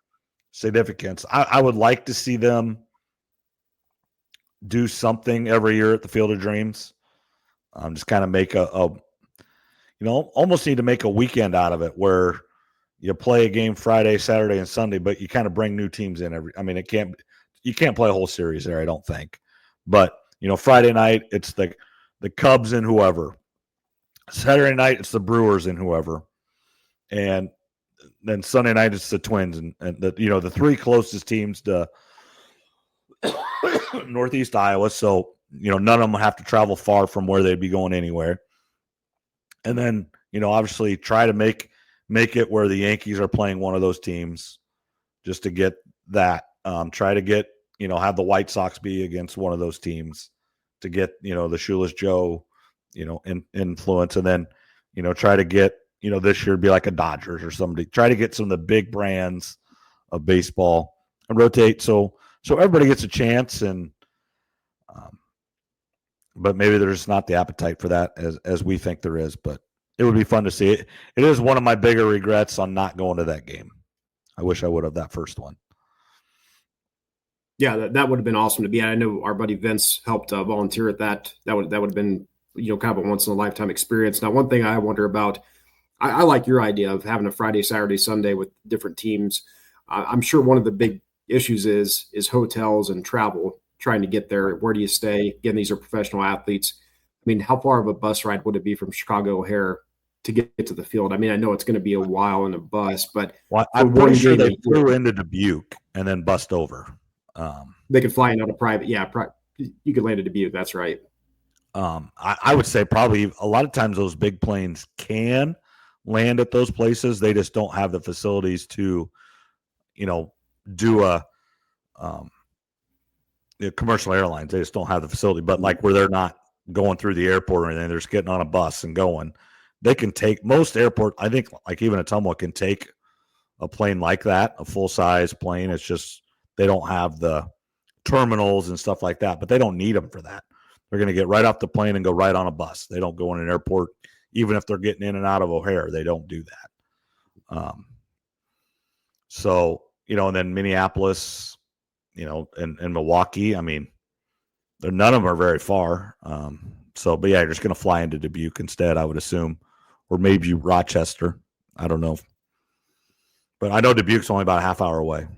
significance. I would like to see them do something every year at the Field of Dreams. Just kind of make almost need to make a weekend out of it where you play a game Friday, Saturday, and Sunday, but you kind of bring new teams in you can't play a whole series there, I don't think. But, Friday night, it's the Cubs and whoever. Saturday night, it's the Brewers and whoever. And then Sunday night, it's the Twins. And the three closest teams to Northeast Iowa. So, none of them have to travel far from where they'd be going anywhere. And then, obviously try to make it where the Yankees are playing one of those teams just to get that. Try to get, have the White Sox be against one of those teams to get, the Shoeless Joe, influence. And then, try to get, this year be like a Dodgers or somebody. Try to get some of the big brands of baseball and rotate so everybody gets a chance. And but maybe there's not the appetite for that as we think there is. But it would be fun to see it. It is one of my bigger regrets on not going to that game. I wish I would have that first one. Yeah, that would have been awesome to be at. I know our buddy Vince helped volunteer at that. That would have been kind of a once in a lifetime experience. Now, one thing I wonder about, I like your idea of having a Friday, Saturday, Sunday with different teams. I'm sure one of the big issues is hotels and travel. trying to get there. Where do you stay? Again, these are professional athletes. I mean, how far of a bus ride would it be from Chicago O'Hare to get to the field? I mean, I know it's going to be a while in a bus, but I'm pretty sure they flew into Dubuque and then bust over. They could fly in on a private. Yeah, you could land at Dubuque. That's right. I would say probably a lot of times those big planes can land at those places. They just don't have the facilities to, do commercial airlines. They just don't have the facility. But like where they're not going through the airport or anything, they're just getting on a bus and going. They can take most airport. I think like even Ottumwa can take a plane like that, a full size plane. It's just they don't have the terminals and stuff like that. But they don't need them for that. They're going to get right off the plane and go right on a bus. They don't go in an airport, even if they're getting in and out of O'Hare. They don't do that. And then Minneapolis, and Milwaukee. I mean, none of them are very far. But yeah, you're just going to fly into Dubuque instead, I would assume, or maybe Rochester. I don't know. But I know Dubuque's only about a half hour away.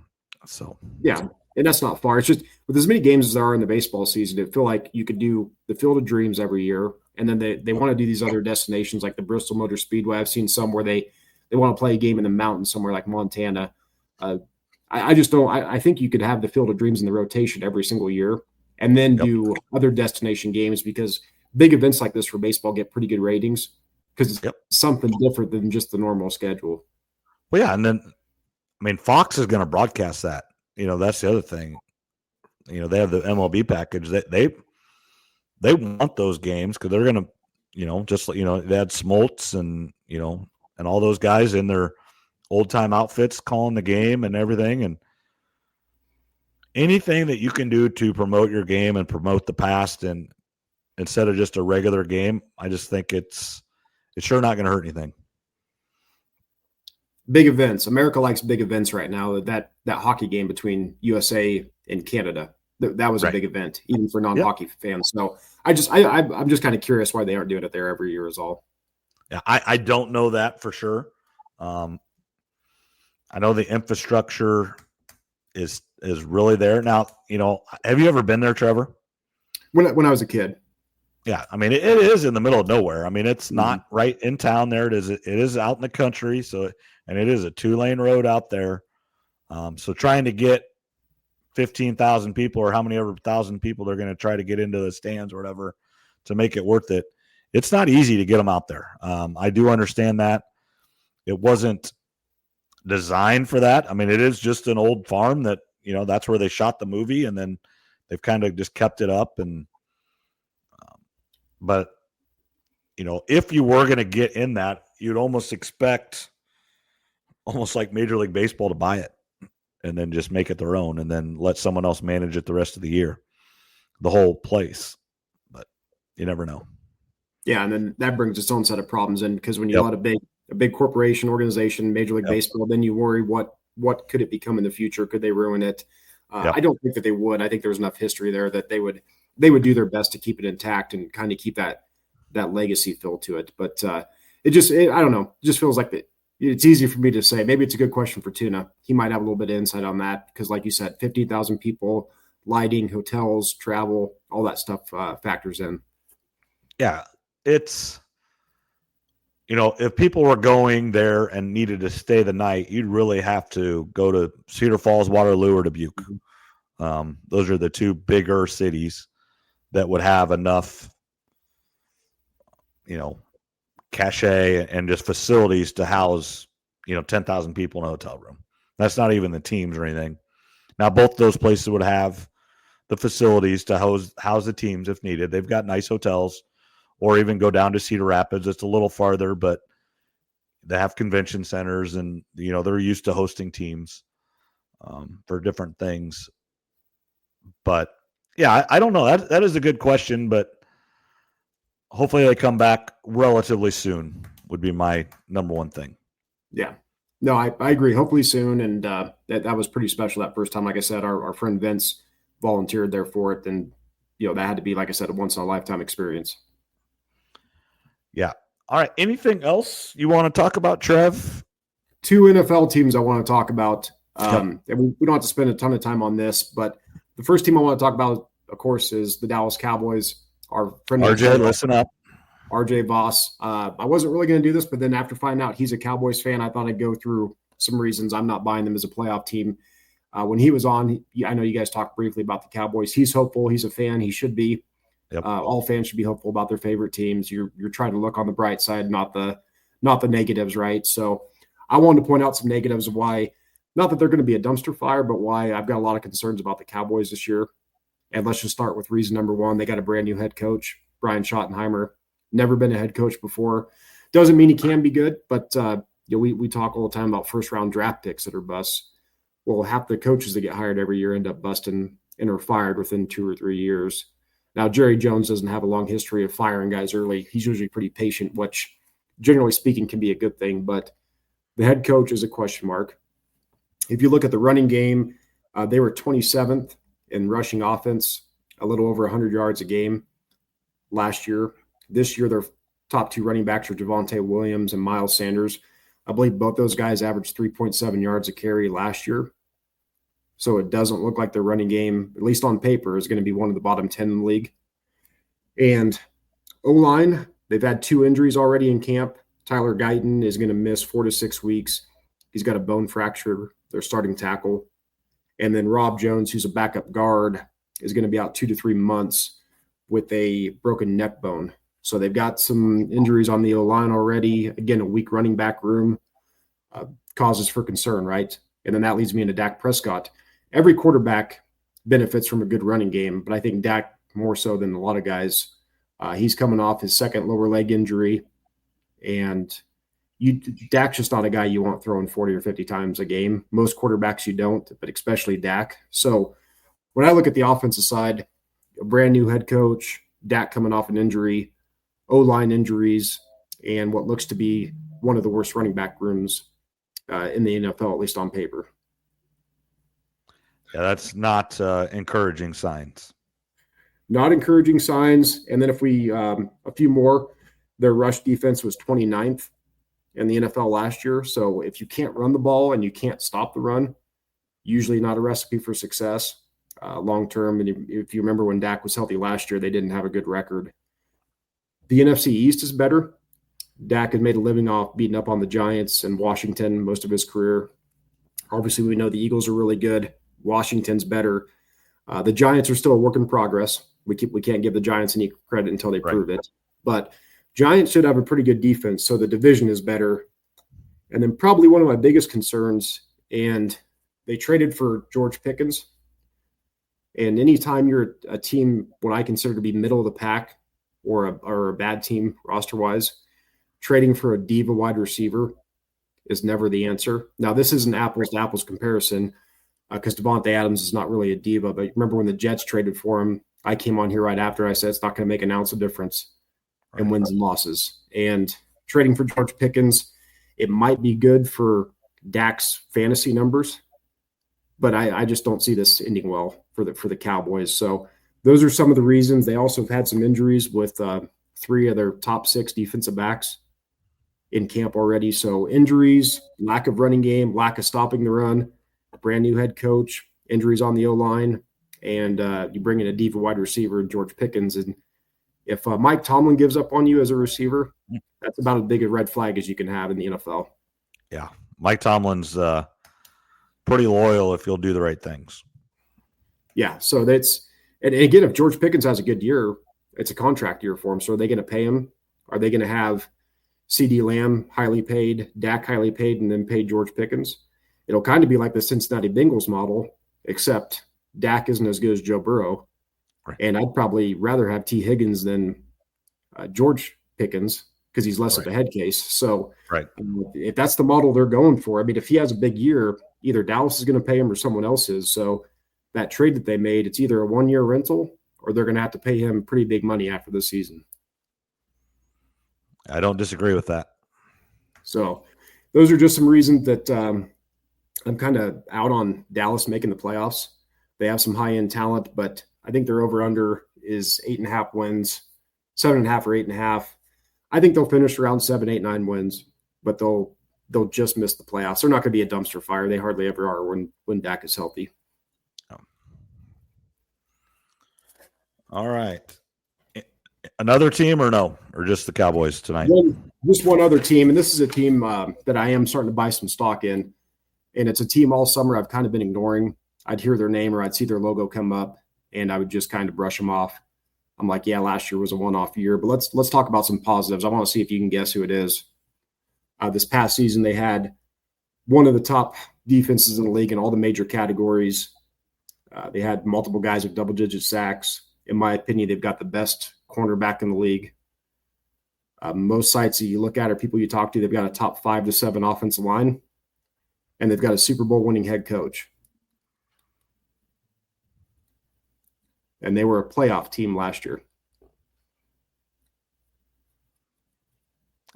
So yeah. And that's not far. It's just with as many games as there are in the baseball season, I feel like you could do the Field of Dreams every year. And then they want to do these other destinations like the Bristol Motor Speedway. I've seen some where they want to play a game in the mountains somewhere like Montana. I just don't – I think you could have the Field of Dreams in the rotation every single year and then do other destination games because big events like this for baseball get pretty good ratings because it's something different than just the normal schedule. Well, yeah, and then, I mean, Fox is going to broadcast that. That's the other thing. They have the MLB package. They want those games because they're going to, they had Smoltz and all those guys in their old time outfits calling the game and everything. And anything that you can do to promote your game and promote the past and instead of just a regular game, I just think it's sure not going to hurt anything. Big events. America likes big events right now. That hockey game between USA and Canada, that was a big event, even for non-hockey fans. So I'm just kind of curious why they aren't doing it there every year is all. Yeah, I don't know that for sure. I know the infrastructure is really there. Now, have you ever been there, Trevor? When I was a kid. Yeah, I mean, it is in the middle of nowhere. I mean, it's not right in town there. It is out in the country, and it is a 2-lane road out there. So trying to get 15,000 people or how many ever thousand people they're going to try to get into the stands or whatever to make it worth it, it's not easy to get them out there. I do understand that. It wasn't designed for that. I mean, it is just an old farm that, that's where they shot the movie, and then they've kind of just kept it up. And but, if you were going to get in that, you'd almost expect almost like Major League Baseball to buy it and then just make it their own and then let someone else manage it the rest of the year, the whole place. But you never know. Yeah, and then that brings its own set of problems in because when you let a big corporation organization, Major League Baseball, then you worry what could it become in the future? Could they ruin it? I don't think that they would. I think there's enough history there that they would do their best to keep it intact and kind of keep that legacy feel to it. But I don't know. It just feels like it's easy for me to say. Maybe it's a good question for Tuna. He might have a little bit of insight on that because, like you said, 15,000 people, lighting, hotels, travel, all that stuff factors in. Yeah, it's if people were going there and needed to stay the night, you'd really have to go to Cedar Falls, Waterloo, or Dubuque. Those are the two bigger cities that would have enough, cachet and just facilities to house, 10,000 people in a hotel room. That's not even the teams or anything. Now, both those places would have the facilities to house the teams if needed. They've got nice hotels, or even go down to Cedar Rapids. It's a little farther, but they have convention centers and, they're used to hosting teams for different things. But yeah, I don't know. That is a good question, but hopefully they come back relatively soon would be my number one thing. Yeah. No, I agree. Hopefully soon. And that was pretty special that first time. Like I said, our friend Vince volunteered there for it. And, that had to be, like I said, a once-in-a-lifetime experience. Yeah. All right. Anything else you want to talk about, Trev? 2 NFL teams I want to talk about. And we don't have to spend a ton of time on this, but the first team I want to talk about of course, is the Dallas Cowboys. Our friend RJ, listen up. RJ Voss. I wasn't really going to do this, but then after finding out he's a Cowboys fan, I thought I'd go through some reasons I'm not buying them as a playoff team. When he was on, I know you guys talked briefly about the Cowboys. He's hopeful. He's a fan. He should be. Yep. All fans should be hopeful about their favorite teams. You're trying to look on the bright side, not the negatives, right? So I wanted to point out some negatives of why, not that they're going to be a dumpster fire, but why I've got a lot of concerns about the Cowboys this year. And let's just start with reason number one. They got a brand new head coach, Brian Schottenheimer. Never been a head coach before. Doesn't mean he can be good, but we talk all the time about first-round draft picks that are busts. Well, half the coaches that get hired every year end up busting and are fired within 2 or 3 years. Now, Jerry Jones doesn't have a long history of firing guys early. He's usually pretty patient, which generally speaking can be a good thing, but the head coach is a question mark. If you look at the running game, they were 27th in rushing offense, a little over 100 yards a game last year. This year, their top 2 running backs are Javonte Williams and Miles Sanders. I believe both those guys averaged 3.7 yards a carry last year. So it doesn't look like their running game, at least on paper, is going to be one of the bottom 10 in the league. And O-line, they've had 2 injuries already in camp. Tyler Guyton is going to miss 4 to 6 weeks. He's got a bone fracture, their starting tackle. And then Rob Jones, who's a backup guard, is going to be out 2 to 3 months with a broken neck bone. So they've got some injuries on the O-line already. Again, a weak running back room causes for concern, right? And then that leads me into Dak Prescott. Every quarterback benefits from a good running game, but I think Dak more so than a lot of guys. He's coming off his second lower leg injury, and Dak's just not a guy you want throwing 40 or 50 times a game. Most quarterbacks you don't, but especially Dak. So when I look at the offensive side, a brand new head coach, Dak coming off an injury, O-line injuries, and what looks to be one of the worst running back rooms in the NFL, at least on paper. Yeah, that's not encouraging signs. Not encouraging signs. And then if we, a few more, their rush defense was 29th in the NFL last year. So if you can't run the ball and you can't stop the run, usually not a recipe for success long term. And if you remember when Dak was healthy last year, they didn't have a good record. The NFC East is better. Dak has made a living off beating up on the Giants and Washington most of his career. Obviously, we know the Eagles are really good. Washington's better. The Giants are still a work in progress. We can't give the Giants any credit until they prove it. But Giants should have a pretty good defense, so the division is better. And then probably one of my biggest concerns, and they traded for George Pickens. And anytime you're a team, what I consider to be middle of the pack or a bad team roster-wise, trading for a diva wide receiver is never the answer. Now, this is an apples-to-apples comparison because Devontae Adams is not really a diva. But remember when the Jets traded for him, I came on here right after. I said it's not going to make an ounce of difference in wins and losses. And trading for George Pickens, it might be good for Dak's fantasy numbers, but I just don't see this ending well for the Cowboys. So those are some of the reasons. They also have had some injuries with 3 of their top 6 defensive backs in camp already. So injuries, lack of running game, lack of stopping the run, a brand new head coach, injuries on the O-line, and you bring in a diva wide receiver, George Pickens. And if Mike Tomlin gives up on you as a receiver, that's about as big a red flag as you can have in the NFL. Yeah. Mike Tomlin's pretty loyal if you'll do the right things. Yeah. So that's, and again, if George Pickens has a good year, it's a contract year for him. So are they going to pay him? Are they going to have CeeDee Lamb highly paid, Dak highly paid, and then pay George Pickens? It'll kind of be like the Cincinnati Bengals model, except Dak isn't as good as Joe Burrow. Right. And I'd probably rather have T. Higgins than George Pickens because he's less of a head case. So if that's the model they're going for, I mean, if he has a big year, either Dallas is going to pay him or someone else is. So that trade that they made, it's either a 1-year rental or they're going to have to pay him pretty big money after this season. I don't disagree with that. So those are just some reasons that I'm kind of out on Dallas making the playoffs. They have some high-end talent, but I think their over-under is 8.5 wins, 7.5 or 8.5. I think they'll finish around 7, 8, 9 wins, but they'll just miss the playoffs. They're not going to be a dumpster fire. They hardly ever are when Dak is healthy. All right. Another team or no? Or just the Cowboys tonight? Just one other team, and this is a team that I am starting to buy some stock in. And it's a team all summer I've kind of been ignoring. I'd hear their name or I'd see their logo come up, and I would just kind of brush them off. I'm like, yeah, last year was a one-off year. But let's talk about some positives. I want to see if you can guess who it is. This past season, they had one of the top defenses in the league in all the major categories. They had multiple guys with double-digit sacks. In my opinion, they've got the best cornerback in the league. Most sites that you look at or people you talk to, they've got a top 5 to 7 offensive line, and they've got a Super Bowl winning head coach. And they were a playoff team last year.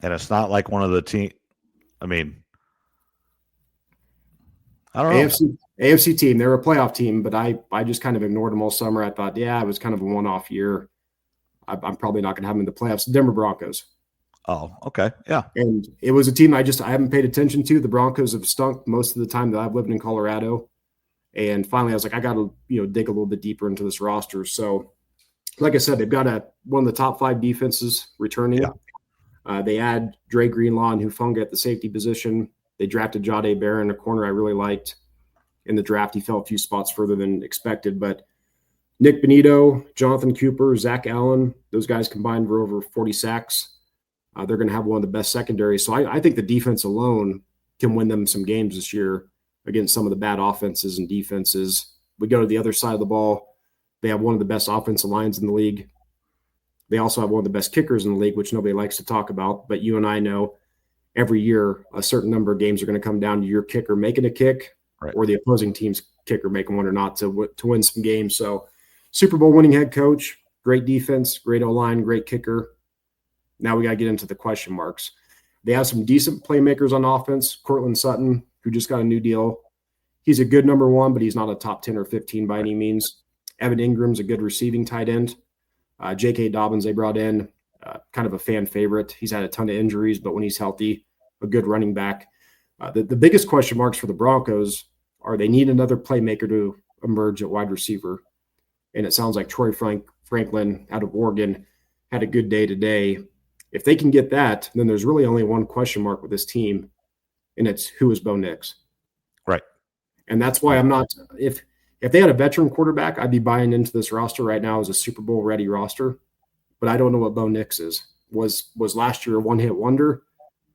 And it's not like one of the team. I mean, I don't know. AFC team, they were a playoff team, but I just kind of ignored them all summer. I thought, yeah, it was kind of a one-off year. I'm probably not going to have them in the playoffs. Denver Broncos. Oh, okay. Yeah. And it was a team I haven't paid attention to. The Broncos have stunk most of the time that I've lived in Colorado. And finally, I was like, I got to dig a little bit deeper into this roster. So, like I said, they've got one of the top 5 defenses returning. Yeah. They add Dre Greenlaw and Hufanga at the safety position. They drafted Jahdae Barron, a corner I really liked. In the draft, he fell a few spots further than expected. But Nick Bonito, Jonathan Cooper, Zach Allen, those guys combined for over 40 sacks. They're going to have one of the best secondaries. So I think the defense alone can win them some games this year against some of the bad offenses and defenses. We go to the other side of the ball. They have one of the best offensive lines in the league. They also have one of the best kickers in the league, which nobody likes to talk about. But you and I know every year a certain number of games are going to come down to your kicker making a kick, right, or the opposing team's kicker making one or not to win some games. So Super Bowl winning head coach, great defense, great O-line, great kicker. Now we got to get into the question marks. They have some decent playmakers on offense. Cortland Sutton, who just got a new deal. He's a good number 1, but he's not a top 10 or 15 by any means. Evan Ingram's a good receiving tight end. J.K. Dobbins they brought in, kind of a fan favorite. He's had a ton of injuries, but when he's healthy, a good running back. The biggest question marks for the Broncos are they need another playmaker to emerge at wide receiver. And it sounds like Troy Franklin out of Oregon had a good day today. If they can get that, then there's really only one question mark with this team, and it's who is Bo Nix? Right. And that's why I'm not – if they had a veteran quarterback, I'd be buying into this roster right now as a Super Bowl ready roster. But I don't know what Bo Nix is. Was last year a one-hit wonder?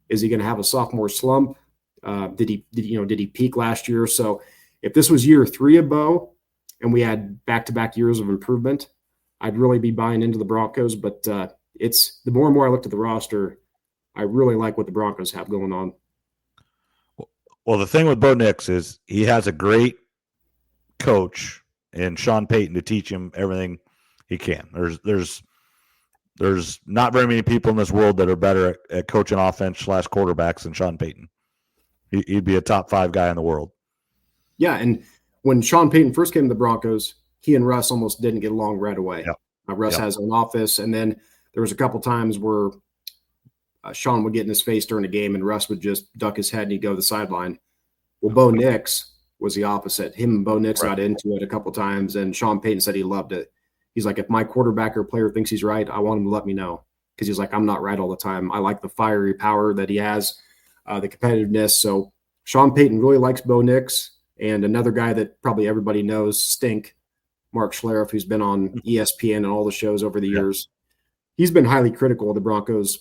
Is he going to have a sophomore slump? Did he peak last year? So if this was year 3 of Bo and we had back-to-back years of improvement, I'd really be buying into the Broncos. But it's the more and more I look at the roster, I really like what the Broncos have going on. Well, the thing with Bo Nix is he has a great coach in Sean Payton to teach him everything he can. There's not very many people in this world that are better at coaching offense / quarterbacks than Sean Payton. He'd be a top 5 guy in the world. Yeah, and when Sean Payton first came to the Broncos, he and Russ almost didn't get along right away. Yep. Russ has an office, and then there was a couple times where Sean would get in his face during a game, and Russ would just duck his head and he'd go to the sideline. Well, Bo Nix was the opposite. Him and Bo Nix got into it a couple times, and Sean Payton said he loved it. He's like, if my quarterback or player thinks he's right, I want him to let me know. Because he's like, I'm not right all the time. I like the fiery power that he has, the competitiveness. So Sean Payton really likes Bo Nix. And another guy that probably everybody knows, Stink, Mark Schlereth, who's been on ESPN and all the shows over the years. He's been highly critical of the Broncos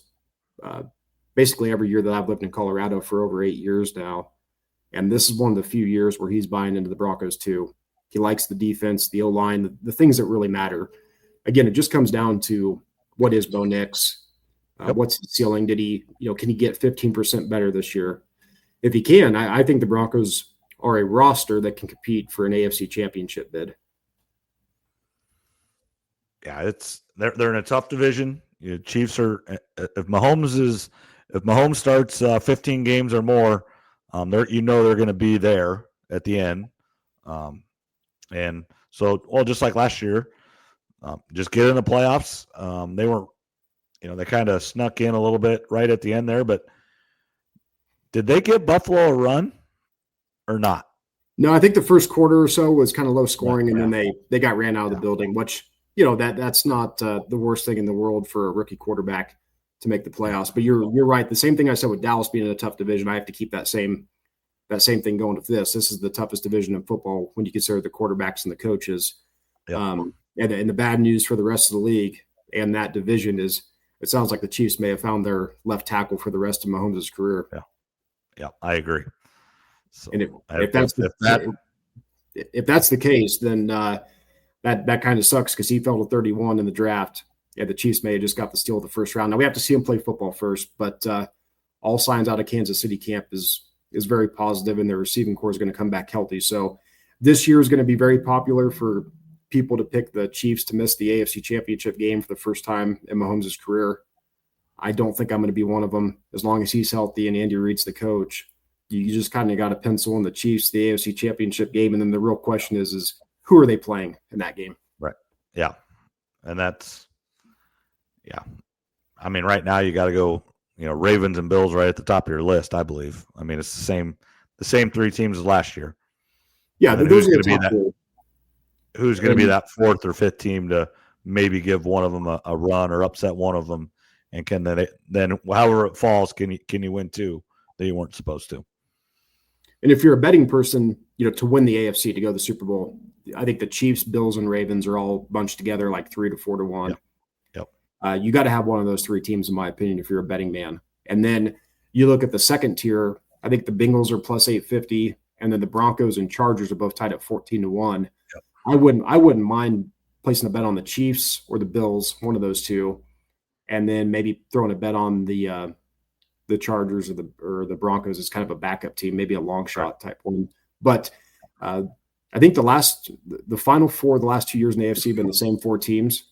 basically every year that I've lived in Colorado for over 8 years now. And this is one of the few years where he's buying into the Broncos too. He likes the defense, the O-line, the things that really matter. Again, it just comes down to what is Bo Nix? What's the ceiling? Can he get 15% better this year? If he can, I think the Broncos are a roster that can compete for an AFC championship bid. Yeah, they're in a tough division. Chiefs are if Mahomes starts 15 games or more, they're going to be there at the end. And so, just like last year, just get in the playoffs. They weren't, they kind of snuck in a little bit right at the end there, but did they give Buffalo a run or not? No, I think the first quarter or so was kind of low scoring, and then they got ran out of the building, which that's not the worst thing in the world for a rookie quarterback to make the playoffs. But you're right. The same thing I said with Dallas being in a tough division, I have to keep that same thing going with this. This is the toughest division in football when you consider the quarterbacks and the coaches. Yep. And the bad news for the rest of the league and that division is it sounds like the Chiefs may have found their left tackle for the rest of Mahomes' career. Yeah, I agree. So and if that's the case, then that kind of sucks because he fell to 31 in the draft. Yeah, the Chiefs may have just got the steal of the first round. Now we have to see him play football first, but all signs out of Kansas City camp is very positive, and their receiving core is going to come back healthy. So this year is going to be very popular for people to pick the Chiefs to miss the AFC Championship game for the first time in Mahomes' career. I don't think I'm going to be one of them as long as he's healthy and Andy Reid's the coach. You just kind of got to pencil in the Chiefs, the AFC Championship game, and then the real question is who are they playing in that game? Right. Yeah. And that's I mean, right now you got to go, Ravens and Bills right at the top of your list, I believe. I mean, it's the same three teams as last year. Yeah, those are the top three. Who's going to be that fourth or fifth team to maybe give one of them a run or upset one of them, and can then however it falls, can you win two that you weren't supposed to? And if you're a betting person, to win the AFC to go to the Super Bowl, I think the Chiefs, Bills, and Ravens are all bunched together like 3 to 4 to 1. Yep. You got to have one of those three teams, in my opinion, if you're a betting man. And then you look at the second tier. I think the Bengals are plus 850, and then the Broncos and Chargers are both tied at 14 to 1. Yep. I wouldn't mind placing a bet on the Chiefs or the Bills, one of those two, and then maybe throwing a bet on the Chargers or the Broncos as kind of a backup team, maybe a long shot type one. But I think the final four the last 2 years in the AFC have been the same four teams.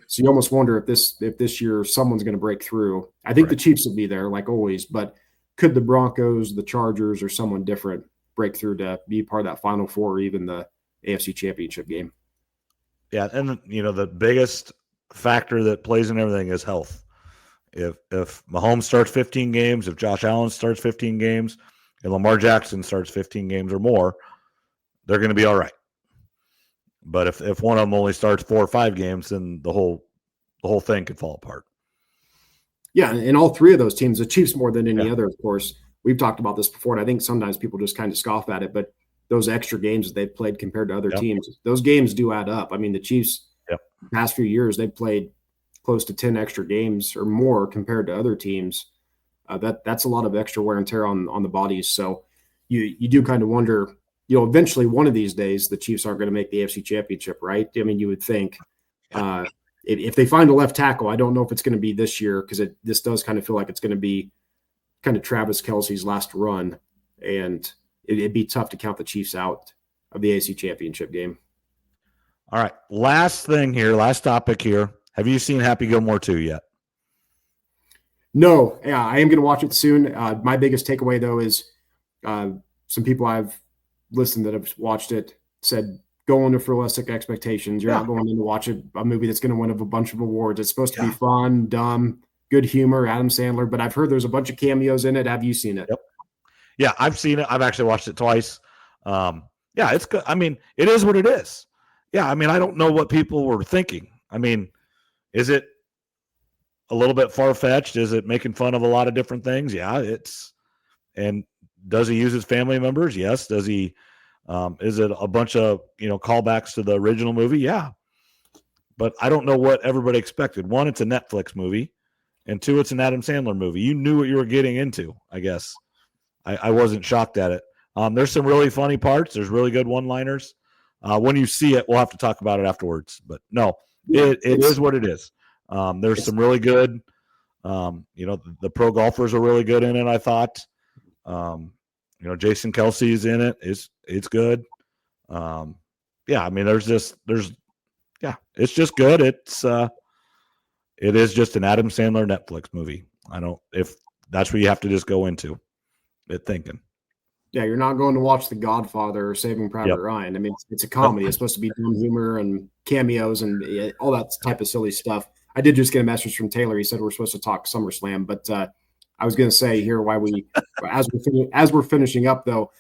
So you almost wonder if this year someone's going to break through. I think the Chiefs will be there like always, but could the Broncos, the Chargers, or someone different break through to be part of that final four or even the AFC Championship game? Yeah, and the biggest factor that plays in everything is health. If Mahomes starts 15 games, if Josh Allen starts 15 games, and Lamar Jackson starts 15 games or more, they're going to be all right. But if one of them only starts 4 or 5 games, then the whole thing could fall apart. Yeah, and all three of those teams, the Chiefs more than any other, of course. We've talked about this before, and I think sometimes people just kind of scoff at it, but those extra games that they've played compared to other teams, those games do add up. I mean, the Chiefs, the past few years, they've played close to 10 extra games or more compared to other teams. That's a lot of extra wear and tear on the bodies. So you do kind of wonder, eventually one of these days the Chiefs aren't going to make the AFC Championship, right? I mean, you would think if they find a left tackle, I don't know if it's going to be this year because this does kind of feel like it's going to be kind of Travis Kelce's last run, and it'd be tough to count the Chiefs out of the AFC Championship game. All right, last topic here. Have you seen Happy Gilmore 2 yet? No, I am going to watch it soon. My biggest takeaway, though, is some people I've listened that have watched it said, go into realistic expectations. You're not going in to watch a movie that's going to win a bunch of awards. It's supposed to be fun, dumb, good humor, Adam Sandler, but I've heard there's a bunch of cameos in it. Have you seen it? Yep. Yeah, I've seen it. I've actually watched it twice. It's good. I mean, it is what it is. Yeah, I mean, I don't know what people were thinking. I mean, is it a little bit far-fetched? Is it making fun of a lot of different things? Yeah, and does he use his family members? Yes. Does he, is it a bunch of, callbacks to the original movie? Yeah. But I don't know what everybody expected. One, it's a Netflix movie, and two, it's an Adam Sandler movie. You knew what you were getting into, I guess. I wasn't shocked at it. There's some really funny parts. There's really good one-liners. When you see it, we'll have to talk about it afterwards. But no, it is what it is. There's some really good, the pro golfers are really good in it, I thought. Jason Kelsey's in it. It's good. I mean, it's just good. It is just an Adam Sandler Netflix movie. If that's what you have to just go into it thinking. Yeah, you're not going to watch The Godfather or Saving Private Ryan. I mean, it's a comedy. It's supposed to be dumb humor and cameos and all that type of silly stuff. I did just get a message from Taylor. He said we're supposed to talk SummerSlam, but I was going to say here why as we're finishing up though,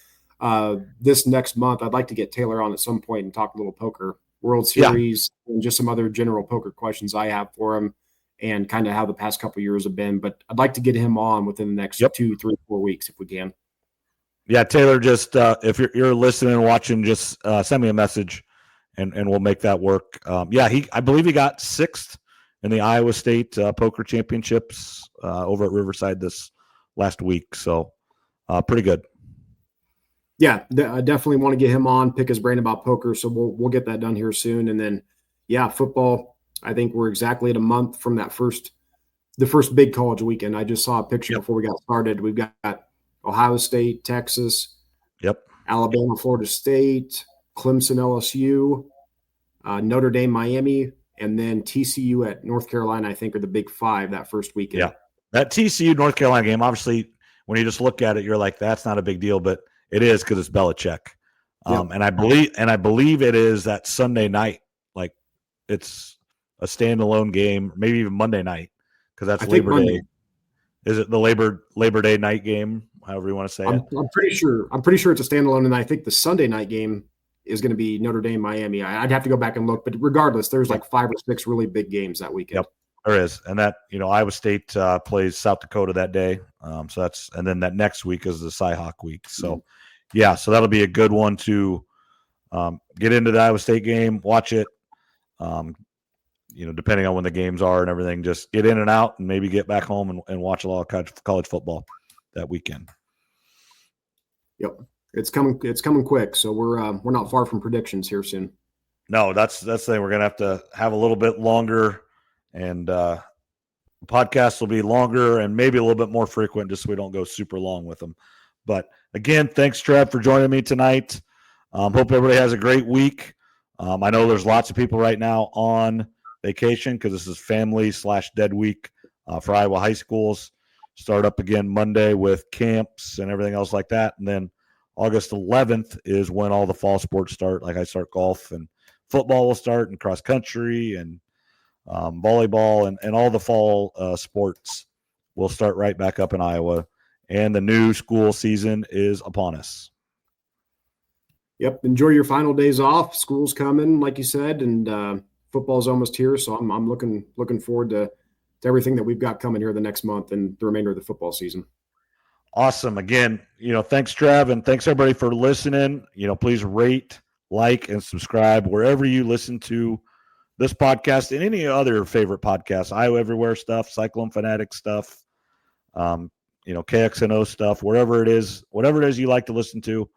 this next month I'd like to get Taylor on at some point and talk a little poker. World Series, and just some other general poker questions I have for him, and kind of how the past couple of years have been. But I'd like to get him on within the next 2, 3, 4 weeks if we can. Yeah, Taylor, just if you're listening and watching, just send me a message, and we'll make that work. I believe he got 6th in the Iowa State Poker Championships over at Riverside this last week. So pretty good. Yeah, I definitely want to get him on, pick his brain about poker. So we'll get that done here soon. And then, football. I think we're exactly at a month from the first big college weekend. I just saw a picture before we got started. We've got Ohio State, Texas, Alabama, Florida State, Clemson, LSU, Notre Dame, Miami, and then TCU at North Carolina, I think, are the big 5 that first weekend. Yeah, that TCU North Carolina game, obviously, when you just look at it, you're like, that's not a big deal, but it is because it's Belichick. And I believe it is that Sunday night, like it's a standalone game, maybe even Monday night, because that's Labor Day. Is it the Labor Day night game? However you want to say it. I'm pretty sure it's a standalone, and I think the Sunday night game is going to be Notre Dame, Miami. I'd have to go back and look, but regardless, there's like 5 or 6 really big games that weekend. Yep, there is, and that Iowa State plays South Dakota that day. So and then that next week is the Cyhawk week. So so that'll be a good one to get into the Iowa State game, watch it. Depending on when the games are and everything, just get in and out and maybe get back home and watch a lot of college football that weekend. Yep. It's coming quick. So we're not far from predictions here soon. No, that's the thing. We're going to have a little bit longer, and podcasts will be longer and maybe a little bit more frequent, just so we don't go super long with them. But again, thanks, Trev, for joining me tonight. Hope everybody has a great week. I know there's lots of people right now on vacation because this is family/dead week for Iowa high schools. Start up again Monday with camps and everything else like that. And then August 11th is when all the fall sports start. Like I start golf and football will start, and cross country and volleyball and all the fall sports will start right back up in Iowa. And the new school season is upon us. Yep. Enjoy your final days off. School's coming, like you said, and football's almost here. So I'm looking forward to everything that we've got coming here the next month and the remainder of the football season. Awesome. Again, thanks, Trev, and thanks everybody for listening. Please rate, like, and subscribe wherever you listen to this podcast and any other favorite podcasts, Iowa Everywhere stuff, Cyclone Fanatic stuff, KXNO stuff, whatever it is you like to listen to.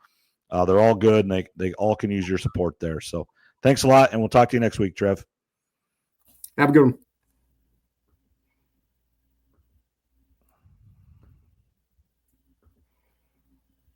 They're all good, and they all can use your support there. So thanks a lot, and we'll talk to you next week, Trev. Have a good one.